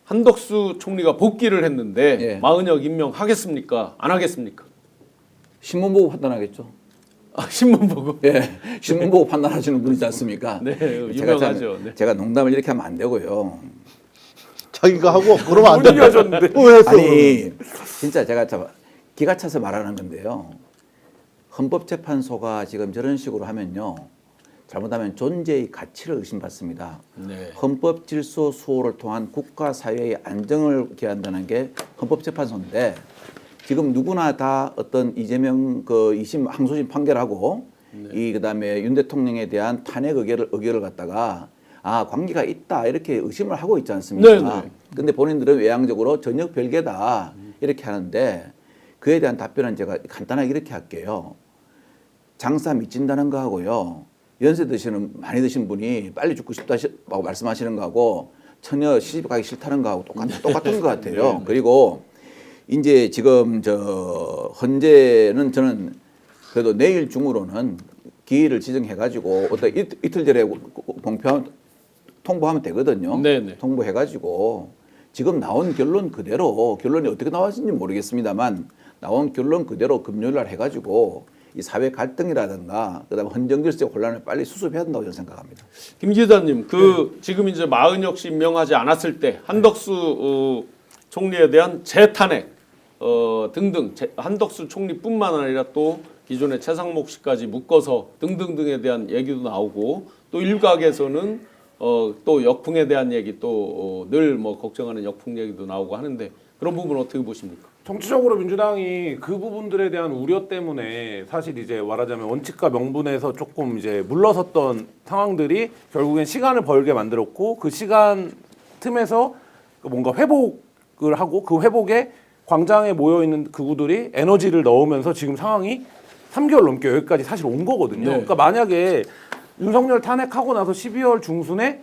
한덕수 총리가 복귀를 했는데 예. 마은혁 임명하겠습니까? 안 하겠습니까? 신문 보고 판단하겠죠. 신문 보고. 예, 신문 보고 판단하시는 분이지 않습니까? 네, 제가 유명하죠. 네. 제가 농담을 이렇게 하면 안 되고요. 자기가 하고 그러면 안 된다. 왜 했어? 아니 진짜 제가 참 기가 차서 말하는 건데요. 헌법재판소가 지금 저런 식으로 하면요. 잘못하면 존재의 가치를 의심받습니다. 네. 헌법 질서 수호를 통한 국가 사회의 안정을 기한다는 게 헌법재판소인데 지금 누구나 다 어떤 이재명 그 2심 항소심 판결하고 이 그다음에 윤 대통령에 대한 탄핵 의결을 갖다가 관계가 있다 이렇게 의심을 하고 있지 않습니까? 네. 근데 본인들은 외향적으로 전혀 별개다 이렇게 하는데 그에 대한 답변은 제가 간단하게 이렇게 할게요. 장사 미친다는 거하고요. 연세 많이 드신 분이 빨리 죽고 싶다고 말씀하시는 거하고 처녀 시집 가기 싫다는 거하고 똑같은 것 같아요. 그리고 이제 지금 헌재는 저는 그래도 내일 중으로는 기일을 지정해가지고 어떤 이틀 전에 통보하면 되거든요. 네네. 통보해가지고 지금 나온 결론 그대로 결론이 어떻게 나왔는지 모르겠습니다만 나온 결론 그대로 금요일 날 해가지고 이 사회 갈등이라든가 그다음에 헌정질서 혼란을 빨리 수습해야 된다고 저는 생각합니다. 김 기자님, 지금 이제 마은혁 씨 임명하지 않았을 때 한덕수 총리에 대한 재탄핵 등등 한덕수 총리뿐만 아니라 또 기존의 최상목 씨까지 묶어서 등등등에 대한 얘기도 나오고 또 일각에서는 또 역풍에 대한 얘기 또 늘 뭐 걱정하는 역풍 얘기도 나오고 하는데 그런 부분 어떻게 보십니까? 정치적으로 민주당이 그 부분들에 대한 우려 때문에 사실 이제 말하자면 원칙과 명분에서 조금 이제 물러섰던 상황들이 결국엔 시간을 벌게 만들었고 그 시간 틈에서 뭔가 회복을 하고 그 회복에 광장에 모여 있는 그구들이 에너지를 넣으면서 지금 상황이 3개월 넘게 여기까지 사실 온 거거든요. 네. 그러니까 만약에 윤석열 탄핵하고 나서 12월 중순에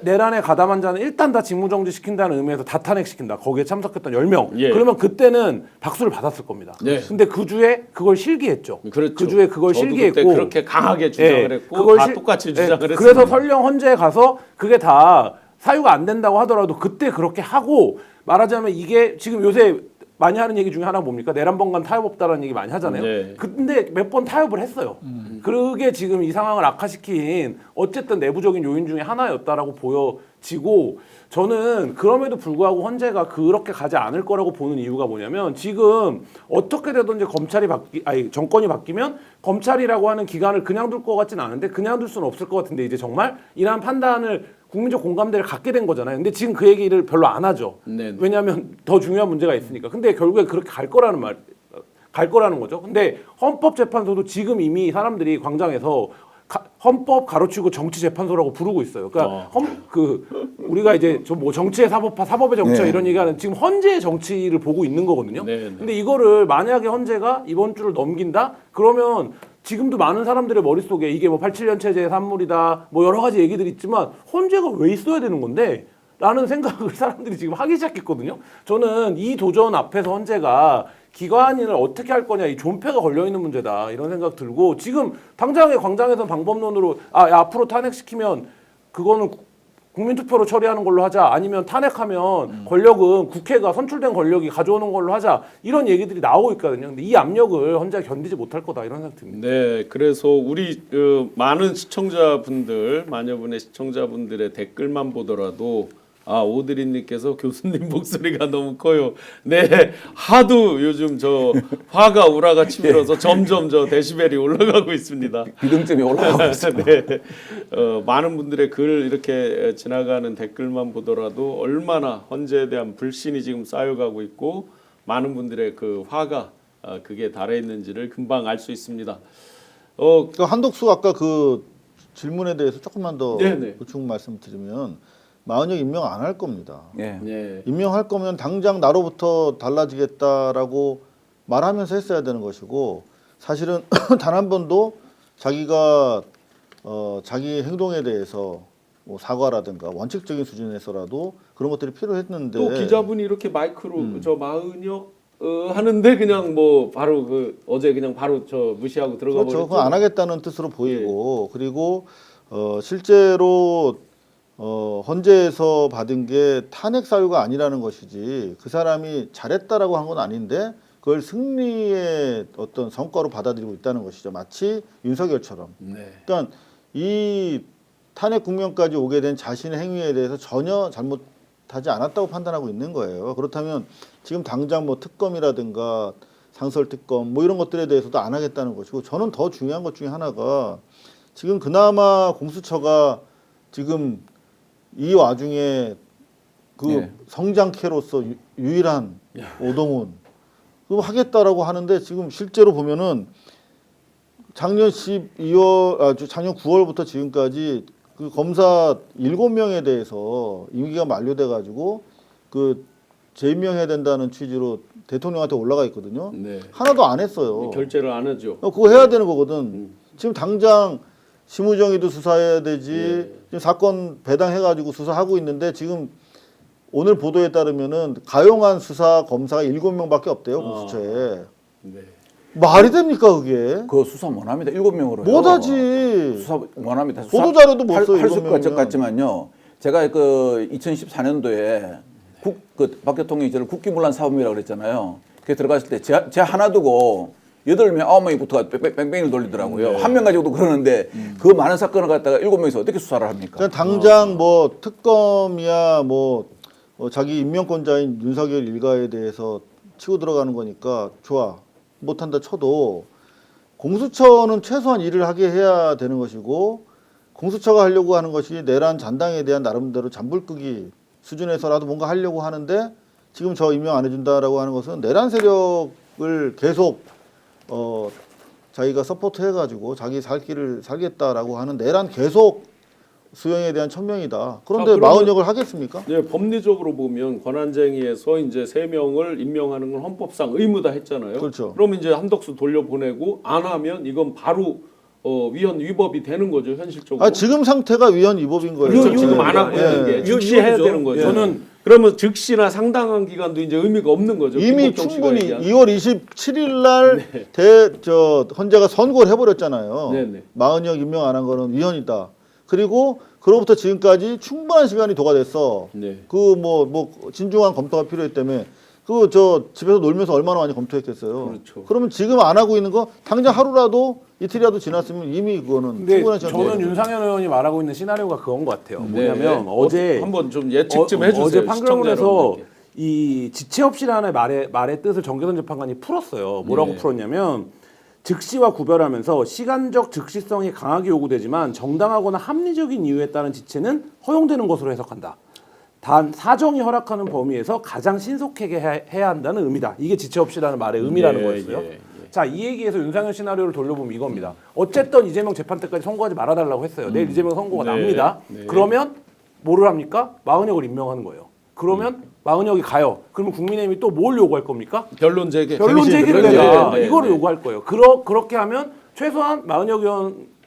내란에 가담한 자는 일단 다 직무정지 시킨다는 의미에서 다 탄핵시킨다. 거기에 참석했던 10명. 예. 그러면 그때는 박수를 받았을 겁니다. 네. 근데 그 주에 그걸 실기했죠. 그렇죠. 그 주에 그걸 저도 실기했고 그때 그렇게 강하게 주장을 했고 다 똑같이 주장을 했습니다. 그래서 설령 헌재에 가서 그게 다 사유가 안 된다고 하더라도 그때 그렇게 하고 말하자면 이게 지금 요새 많이 하는 얘기 중에 하나 뭡니까? 내란번간 타협 없다라는 얘기 많이 하잖아요. 네. 근데 몇 번 타협을 했어요. 그게 지금 이 상황을 악화시킨 어쨌든 내부적인 요인 중에 하나였다라고 보여지고 저는 그럼에도 불구하고 헌재가 그렇게 가지 않을 거라고 보는 이유가 뭐냐면 지금 어떻게 되든지 정권이 바뀌면 검찰이라고 하는 기관을 그냥 둘 것 같진 않은데 그냥 둘 수는 없을 것 같은데 이제 정말 이러한 판단을 국민적 공감대를 갖게 된 거잖아요. 근데 지금 그 얘기를 별로 안 하죠. 네네. 왜냐하면 더 중요한 문제가 있으니까. 근데 결국에 그렇게 갈 거라는 거죠. 근데 헌법재판소도 지금 이미 사람들이 광장에서 헌법 가로치고 정치재판소라고 부르고 있어요. 그러니까 우리가 이제 뭐 정치의 사법화, 사법의 정치화 네. 이런 얘기하는 지금 헌재의 정치를 보고 있는 거거든요. 네, 네. 근데 이거를 만약에 헌재가 이번 주를 넘긴다? 그러면 지금도 많은 사람들의 머릿속에 이게 뭐 87년 체제의 산물이다 뭐 여러 가지 얘기들이 있지만 헌재가 왜 있어야 되는 건데? 라는 생각을 사람들이 지금 하기 시작했거든요. 저는 이 도전 앞에서 헌재가 기관인을 어떻게 할 거냐 이 존폐가 걸려있는 문제다 이런 생각 들고 지금 당장에 광장에서 방법론으로 앞으로 탄핵시키면 그거는 국민투표로 처리하는 걸로 하자 아니면 탄핵하면 권력은 국회가 선출된 권력이 가져오는 걸로 하자 이런 얘기들이 나오고 있거든요. 근데 이 압력을 헌재가 견디지 못할 거다 이런 생각 듭니다. 네, 그래서 우리 많은 시청자분들, 마녀분의 시청자분들의 댓글만 보더라도 오드리님께서 교수님 목소리가 너무 커요. 네, 하도 요즘 저 화가 우라가 치밀어서 점점 저 데시벨이 올라가고 있습니다. 비등점이 올라가고 있습니다. 네, 많은 분들의 글 이렇게 지나가는 댓글만 보더라도 얼마나 헌재에 대한 불신이 지금 쌓여가고 있고 많은 분들의 그 화가 그게 달해 있는지를 금방 알 수 있습니다. 그러니까 한독수 아까 그 질문에 대해서 조금만 더 네네. 보충 말씀드리면 마흔역 임명 안 할 겁니다. 예. 네. 임명할 거면 당장 나로부터 달라지겠다라고 말하면서 했어야 되는 것이고 사실은 단 한 번도 자기가 자기 행동에 대해서 뭐 사과라든가 원칙적인 수준에서라도 그런 것들이 필요했는데 또 기자분이 이렇게 마이크로 저 마흔역 하는데 그냥 뭐 바로 어제 그냥 바로 저 무시하고 들어가 그렇죠. 버렸죠. 그거 안 하겠다는 뜻으로 보이고 그리고 실제로 헌재에서 받은 게 탄핵 사유가 아니라는 것이지 그 사람이 잘했다라고 한 건 아닌데 그걸 승리의 어떤 성과로 받아들이고 있다는 것이죠. 마치 윤석열처럼. 네. 그러니까 이 탄핵 국면까지 오게 된 자신의 행위에 대해서 전혀 잘못하지 않았다고 판단하고 있는 거예요. 그렇다면 지금 당장 뭐 특검이라든가 상설특검 뭐 이런 것들에 대해서도 안 하겠다는 것이고 저는 더 중요한 것 중에 하나가 지금 그나마 공수처가 지금 이 와중에 그 네. 성장캐로서 유일한 오동훈 그거 하겠다라고 하는데 지금 실제로 보면은 작년 9월부터 지금까지 그 검사 7명에 대해서 임기가 만료돼 가지고 그 재임명해야 된다는 취지로 대통령한테 올라가 있거든요. 네. 하나도 안 했어요. 결재를 안 하죠. 그거 해야 되는 거거든. 지금 당장 심우정이도 수사해야 되지. 지금 사건 배당해가지고 수사하고 있는데 지금 오늘 보도에 따르면은 가용한 수사 검사가 7명밖에 없대요 공수처에. 네. 말이 됩니까 그게? 그 수사 못합니다. 7명으로요. 못하지. 수사 못합니다. 보도 자료도 못 써요. 할수 7명이면. 같지만요. 제가 그 2014년도에 박 대통령이 저를 국기문란 사범이라고 그랬잖아요. 그게 들어갔을 때 제 하나 두고 8명, 9명이 붙어가 뺑뺑이를 돌리더라고요. 네. 한 명 가지고도 그러는데 그 많은 사건을 갖다가 7명이서 어떻게 수사를 합니까? 그냥 당장 뭐 특검이야 뭐 자기 임명권자인 윤석열 일가에 대해서 치고 들어가는 거니까 좋아 못한다 쳐도 공수처는 최소한 일을 하게 해야 되는 것이고 공수처가 하려고 하는 것이 내란 잔당에 대한 나름대로 잔불끄기 수준에서라도 뭔가 하려고 하는데 지금 저 임명 안 해준다라고 하는 것은 내란 세력을 계속 자기가 서포트 해가지고 자기 살 길을 살겠다라고 하는 내란 계속 수용에 대한 천명이다. 그런데 그러면- 마흔역을 하겠습니까? 네, 법리적으로 보면 권한쟁의에서 이제 3명을 임명하는 건 헌법상 의무다 했잖아요. 그렇죠. 그러면 이제 한덕수 돌려보내고 안 하면 이건 바로 위헌 위법이 되는 거죠, 현실적으로. 아, 지금 상태가 위헌 위법인 거예요. 그렇죠. 지금. 지금 안 하고 있는 예. 게 즉시 해야 위헌이죠. 되는 거죠. 저는 그러면 즉시나 상당한 기간도 이제 의미가 없는 거죠. 이미 김복종 충분히 씨가 얘기한. 2월 27일 날 헌재가 선고를 해버렸잖아요. 네네. 마흔역 임명 안 한 거는 위헌이다. 그리고 그로부터 지금까지 충분한 시간이 도가 됐어. 네. 그 뭐 진중한 검토가 필요했다며. 그 저 집에서 놀면서 얼마나 많이 검토했겠어요. 그렇죠. 그러면 지금 안 하고 있는 거 당장 하루라도 이틀이라도 지났으면 이미 그거는 근데 충분한 시간. 저는 도가 윤상현 의원이 말하고 있는 시나리오가 그건 것 같아요. 네. 뭐냐면 어제 한번 좀 예측 좀 해주세요. 어제 시청자 판결문에서 여러분들께. 이 지체 없이라는 말의 뜻을 정계선 재판관이 풀었어요. 뭐라고 네. 풀었냐면 즉시와 구별하면서 시간적 즉시성이 강하게 요구되지만 정당하거나 합리적인 이유에 따른 지체는 허용되는 것으로 해석한다. 단 사정이 허락하는 범위에서 가장 신속하게 해야 한다는 의미다. 이게 지체 없이라는 말의 의미라는 예, 거였어요. 예, 예. 자, 이 얘기에서 윤상현 시나리오를 돌려보면 이겁니다. 어쨌든 이재명 재판 때까지 선고하지 말아달라고 했어요. 내일 이재명 선고가 네, 납니다. 네. 그러면 뭐를 합니까? 마흔역을 임명하는 거예요. 그러면 마흔역이 가요. 그러면 국민의힘이 또 뭘 요구할 겁니까? 변론 재개. 변론 제기를 네, 내라. 네, 네, 이거를 네. 요구할 거예요. 그렇게 하면 최소한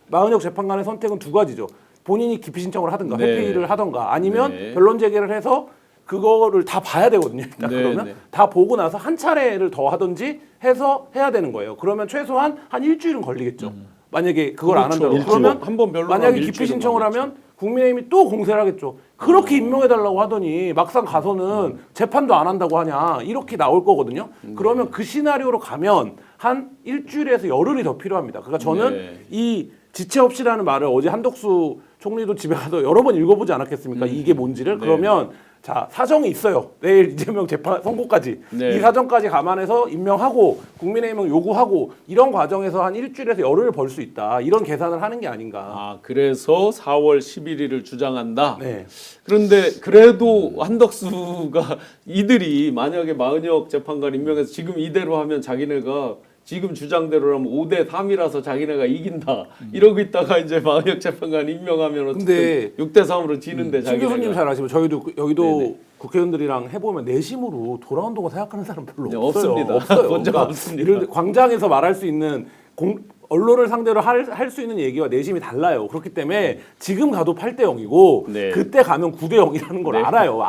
마흔역 재판관의 선택은 두 가지죠. 본인이 기피 신청을 하든가 네. 회피를 하든가 아니면 네. 변론 제기를 해서 그거를 다 봐야 되거든요. 일단 네, 그러면 네. 다 보고 나서 한 차례를 더 하든지 해서 해야 되는 거예요. 그러면 최소한 한 일주일은 걸리겠죠. 만약에 그걸 안 그렇죠. 한다고 일주일. 그러면 한번 변론하면 만약에 기피 일주일은 신청을 걸리겠죠. 하면 국민의힘이 또 공세를 하겠죠. 그렇게 임명해달라고 하더니 막상 가서는 재판도 안 한다고 하냐 이렇게 나올 거거든요. 그러면 그 시나리오로 가면 한 일주일에서 열흘이 더 필요합니다. 그러니까 저는 네. 이 지체 없이라는 말을 어제 한덕수 총리도 집에 가서 여러 번 읽어보지 않았겠습니까? 이게 뭔지를. 네. 그러면 자 사정이 있어요. 내일 이재명 재판 선고까지 네. 이 사정까지 감안해서 임명하고 국민의힘은 요구하고 이런 과정에서 한 일주일에서 열흘을 벌 수 있다. 이런 계산을 하는 게 아닌가. 아, 그래서 4월 11일을 주장한다. 네. 그런데 그래도 한덕수가 이들이 만약에 마은혁 재판관 임명해서 지금 이대로 하면 자기네가 지금 주장대로라면 5대 3이라서 자기네가 이긴다. 이러고 있다가 이제 마은혁 재판관 임명하면 근데 어떻게 6대 3으로 지는데 신 교수님 자기네가 잘 아시면 저희도 여기도 네네. 국회의원들이랑 해보면 내심으로 돌아온다고 생각하는 사람 별로 네, 없어요. 없습니다. 없어요. 본 적 그러니까 없습니다. 이럴 때 광장에서 말할 수 있는 언론을 상대로 할 수 있는 얘기와 내심이 달라요. 그렇기 때문에 지금 가도 8대 0이고 네. 그때 가면 9대 0이라는 걸 네. 알아요.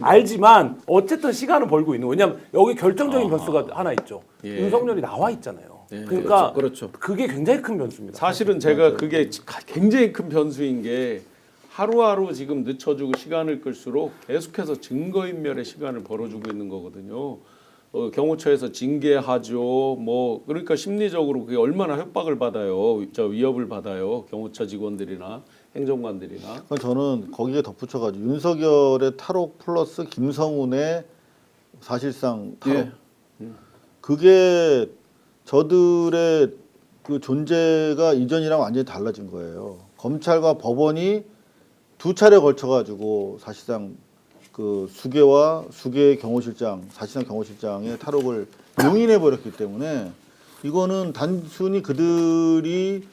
알지만 어쨌든 시간은 벌고 있는. 왜냐하면 여기 결정적인 변수가 하나 있죠. 예. 윤석열이 나와 있잖아요. 네, 그러니까 그렇죠. 그게 굉장히 큰 변수입니다. 사실은 제가 그게 굉장히 큰 변수인 게 하루하루 지금 늦춰주고 시간을 끌수록 계속해서 증거인멸의 시간을 벌어주고 있는 거거든요. 경호처에서 징계하죠. 뭐 그러니까 심리적으로 그게 얼마나 협박을 받아요. 저 위협을 받아요. 경호처 직원들이나 행정관들이나. 그러니까 저는 거기에 덧붙여가지고 윤석열의 탈옥 플러스 김성훈의 사실상 탈옥. 예. 그게 저들의 그 존재가 이전이랑 완전히 달라진 거예요. 검찰과 법원이 두 차례 걸쳐가지고 사실상 그 수계의 경호실장, 사실상 경호실장의 탈옥을 용인해 버렸기 때문에 이거는 단순히 그들이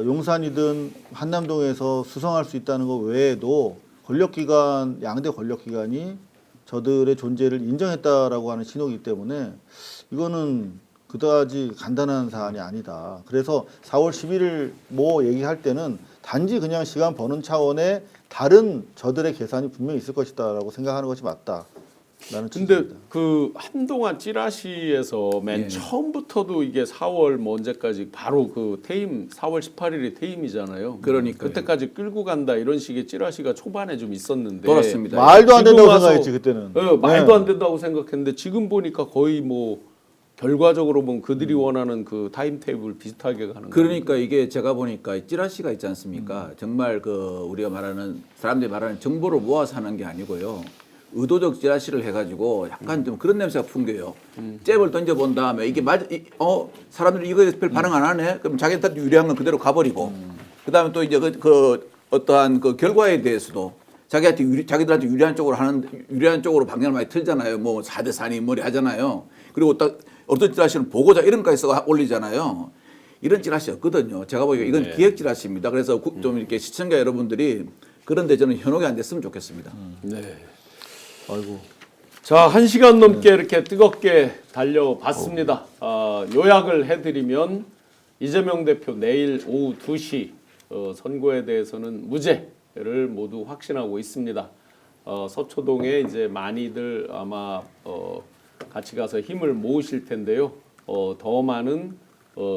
용산이든 한남동에서 수성할 수 있다는 것 외에도 권력기관, 양대 권력기관이 저들의 존재를 인정했다라고 하는 신호이기 때문에 이거는 그다지 간단한 사안이 아니다. 그래서 4월 11일 뭐 얘기할 때는 단지 그냥 시간 버는 차원의 다른 저들의 계산이 분명히 있을 것이다라고 생각하는 것이 맞다. 라는 근데 취지입니다. 그 한동안 찌라시에서 맨 예. 처음부터도 이게 4월 뭐 언제까지 바로 그 퇴임 4월 18일이 퇴임이잖아요. 그러니까요. 그때까지 끌고 간다 이런 식의 찌라시가 초반에 좀 있었는데 돌았습니다. 말도 안 지금 된다고 와서- 생각했지 그때는. 말도 네. 안 된다고 생각했는데 지금 보니까 거의 뭐 결과적으로 보면 그들이 원하는 그 타임 테이블 비슷하게 가는 거예요. 그러니까 이게 제가 보니까 찌라시가 있지 않습니까? 정말 그 우리가 말하는 사람들이 말하는 정보를 모아서 하는 게 아니고요. 의도적 찌라시를 해가지고 약간 좀 그런 냄새가 풍겨요. 잽을 던져본 다음에 이게 사람들이 이거에 대해서 별 반응 안 하네? 그럼 자기한테 유리한 건 그대로 가버리고 그다음에 또 이제 그 어떠한 그 결과에 대해서도 자기들한테 유리한 쪽으로 방향을 많이 틀잖아요. 뭐 4대 4니 머리 하잖아요. 그리고 딱 어떤 찌라시는 보고자 이런 거에서 올리잖아요. 이런 찌라시 없거든요. 제가 보기에 이건 기획 찌라시입니다. 그래서 좀 이렇게 시청자 여러분들이 그런데 저는 현혹이 안 됐으면 좋겠습니다. 네. 아이고. 자, 1시간 넘게 이렇게 뜨겁게 달려봤습니다. 요약을 해드리면 이재명 대표 내일 오후 2시 선고에 대해서는 무죄를 모두 확신하고 있습니다. 서초동에 이제 많이들 아마 같이 가서 힘을 모으실 텐데요. 더 많은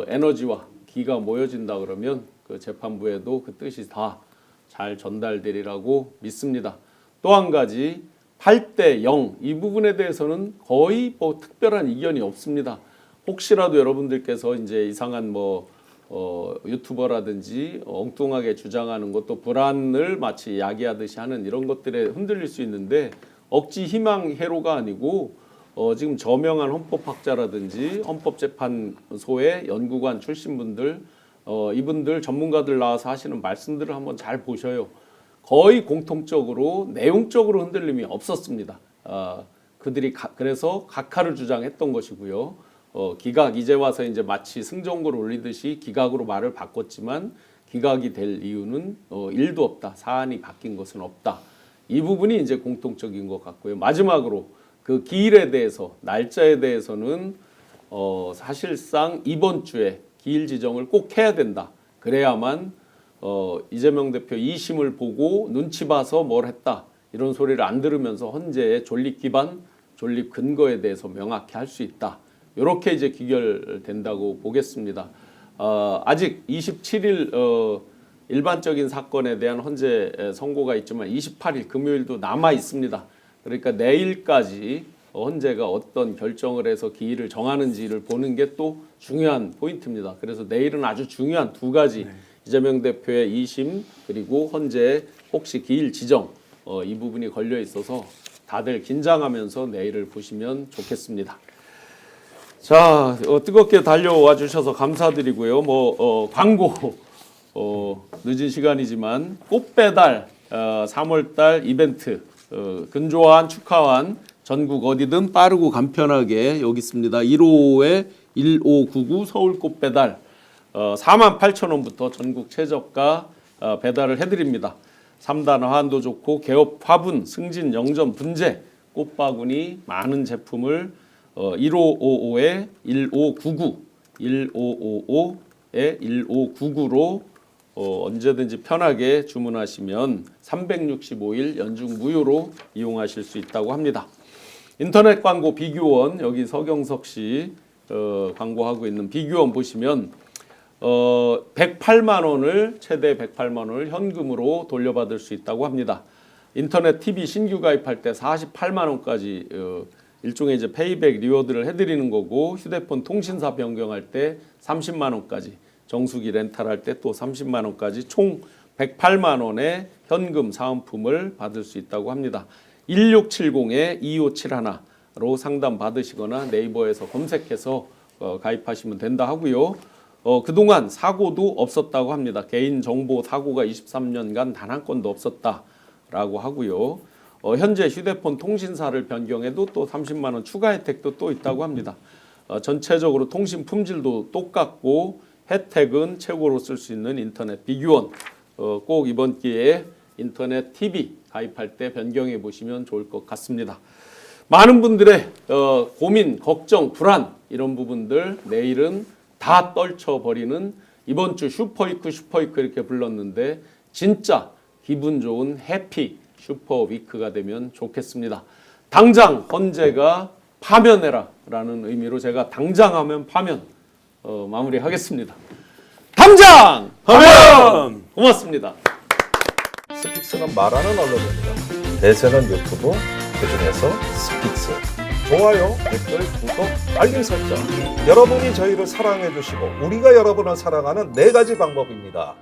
에너지와 기가 모여진다 그러면 그 재판부에도 그 뜻이 다 잘 전달되리라고 믿습니다. 또 한 가지 8대 0 이 부분에 대해서는 거의 뭐 특별한 이견이 없습니다. 혹시라도 여러분들께서 이제 이상한 유튜버라든지 엉뚱하게 주장하는 것도 불안을 마치 야기하듯이 하는 이런 것들에 흔들릴 수 있는데 억지 희망 회로가 아니고 지금 저명한 헌법학자라든지 헌법재판소의 연구관 출신 분들 이분들 전문가들 나와서 하시는 말씀들을 한번 잘 보셔요. 거의 공통적으로 내용적으로 흔들림이 없었습니다. 그들이 그래서 각하를 주장했던 것이고요. 기각 이제 와서 이제 마치 승전구를 올리듯이 기각으로 말을 바꿨지만 기각이 될 이유는 1도 없다. 사안이 바뀐 것은 없다. 이 부분이 이제 공통적인 것 같고요. 마지막으로 그 기일에 대해서 날짜에 대해서는 사실상 이번 주에 기일 지정을 꼭 해야 된다. 그래야만 이재명 대표 2심을 보고 눈치 봐서 뭘 했다. 이런 소리를 안 들으면서 헌재의 존립 기반, 존립 근거에 대해서 명확히 할 수 있다. 이렇게 이제 귀결된다고 보겠습니다. 아직 27일 일반적인 사건에 대한 헌재 선고가 있지만 28일 금요일도 남아 있습니다. 그러니까 내일까지 헌재가 어떤 결정을 해서 기일을 정하는지를 보는 게 또 중요한 포인트입니다. 그래서 내일은 아주 중요한 두 가지 이재명 대표의 2심 그리고 헌재의 혹시 기일 지정 이 부분이 걸려 있어서 다들 긴장하면서 내일을 보시면 좋겠습니다. 자, 뜨겁게 달려와 주셔서 감사드리고요. 광고 늦은 시간이지만 꽃배달 3월달 이벤트 근조한 축하한 전국 어디든 빠르고 간편하게 여기 있습니다. 155에 1599 서울 꽃배달 48,000원부터 전국 최저가 배달을 해드립니다. 3단 화환도 좋고 개업 화분, 승진, 영점, 분재, 꽃바구니 많은 제품을 1555에 1599, 1555에 1599로 언제든지 편하게 주문하시면 365일 연중 무료로 이용하실 수 있다고 합니다. 인터넷 광고 비교원 여기 서경석 씨 광고하고 있는 비교원 보시면 108만 원을 최대 108만 원을 현금으로 돌려받을 수 있다고 합니다. 인터넷 TV 신규 가입할 때 48만 원까지 일종의 이제 페이백 리워드를 해드리는 거고 휴대폰 통신사 변경할 때 30만 원까지 정수기 렌탈할 때 또 30만 원까지 총 108만 원의 현금 사은품을 받을 수 있다고 합니다. 1670에 2571로 상담 받으시거나 네이버에서 검색해서 가입하시면 된다 하고요. 그동안 사고도 없었다고 합니다. 개인정보 사고가 23년간 단 한 건도 없었다라고 하고요. 현재 휴대폰 통신사를 변경해도 또 30만 원 추가 혜택도 또 있다고 합니다. 전체적으로 통신 품질도 똑같고 혜택은 최고로 쓸 수 있는 인터넷 비교원 꼭 이번 기회에 인터넷 TV 가입할 때 변경해 보시면 좋을 것 같습니다. 많은 분들의 고민, 걱정, 불안 이런 부분들 내일은 다 떨쳐버리는 이번 주 슈퍼위크 이렇게 불렀는데 진짜 기분 좋은 해피 슈퍼위크가 되면 좋겠습니다. 당장 헌재가 파면해라 라는 의미로 제가 당장하면 파면 마무리하겠습니다. 당장 하면 고맙습니다. 스픽스는 말하는 언론입니다. 대세는 유튜브, 그중에서 스픽스. 좋아요, 댓글, 구독, 알림 설정. 여러분이 저희를 사랑해 주시고 우리가 여러분을 사랑하는 4가지 방법입니다.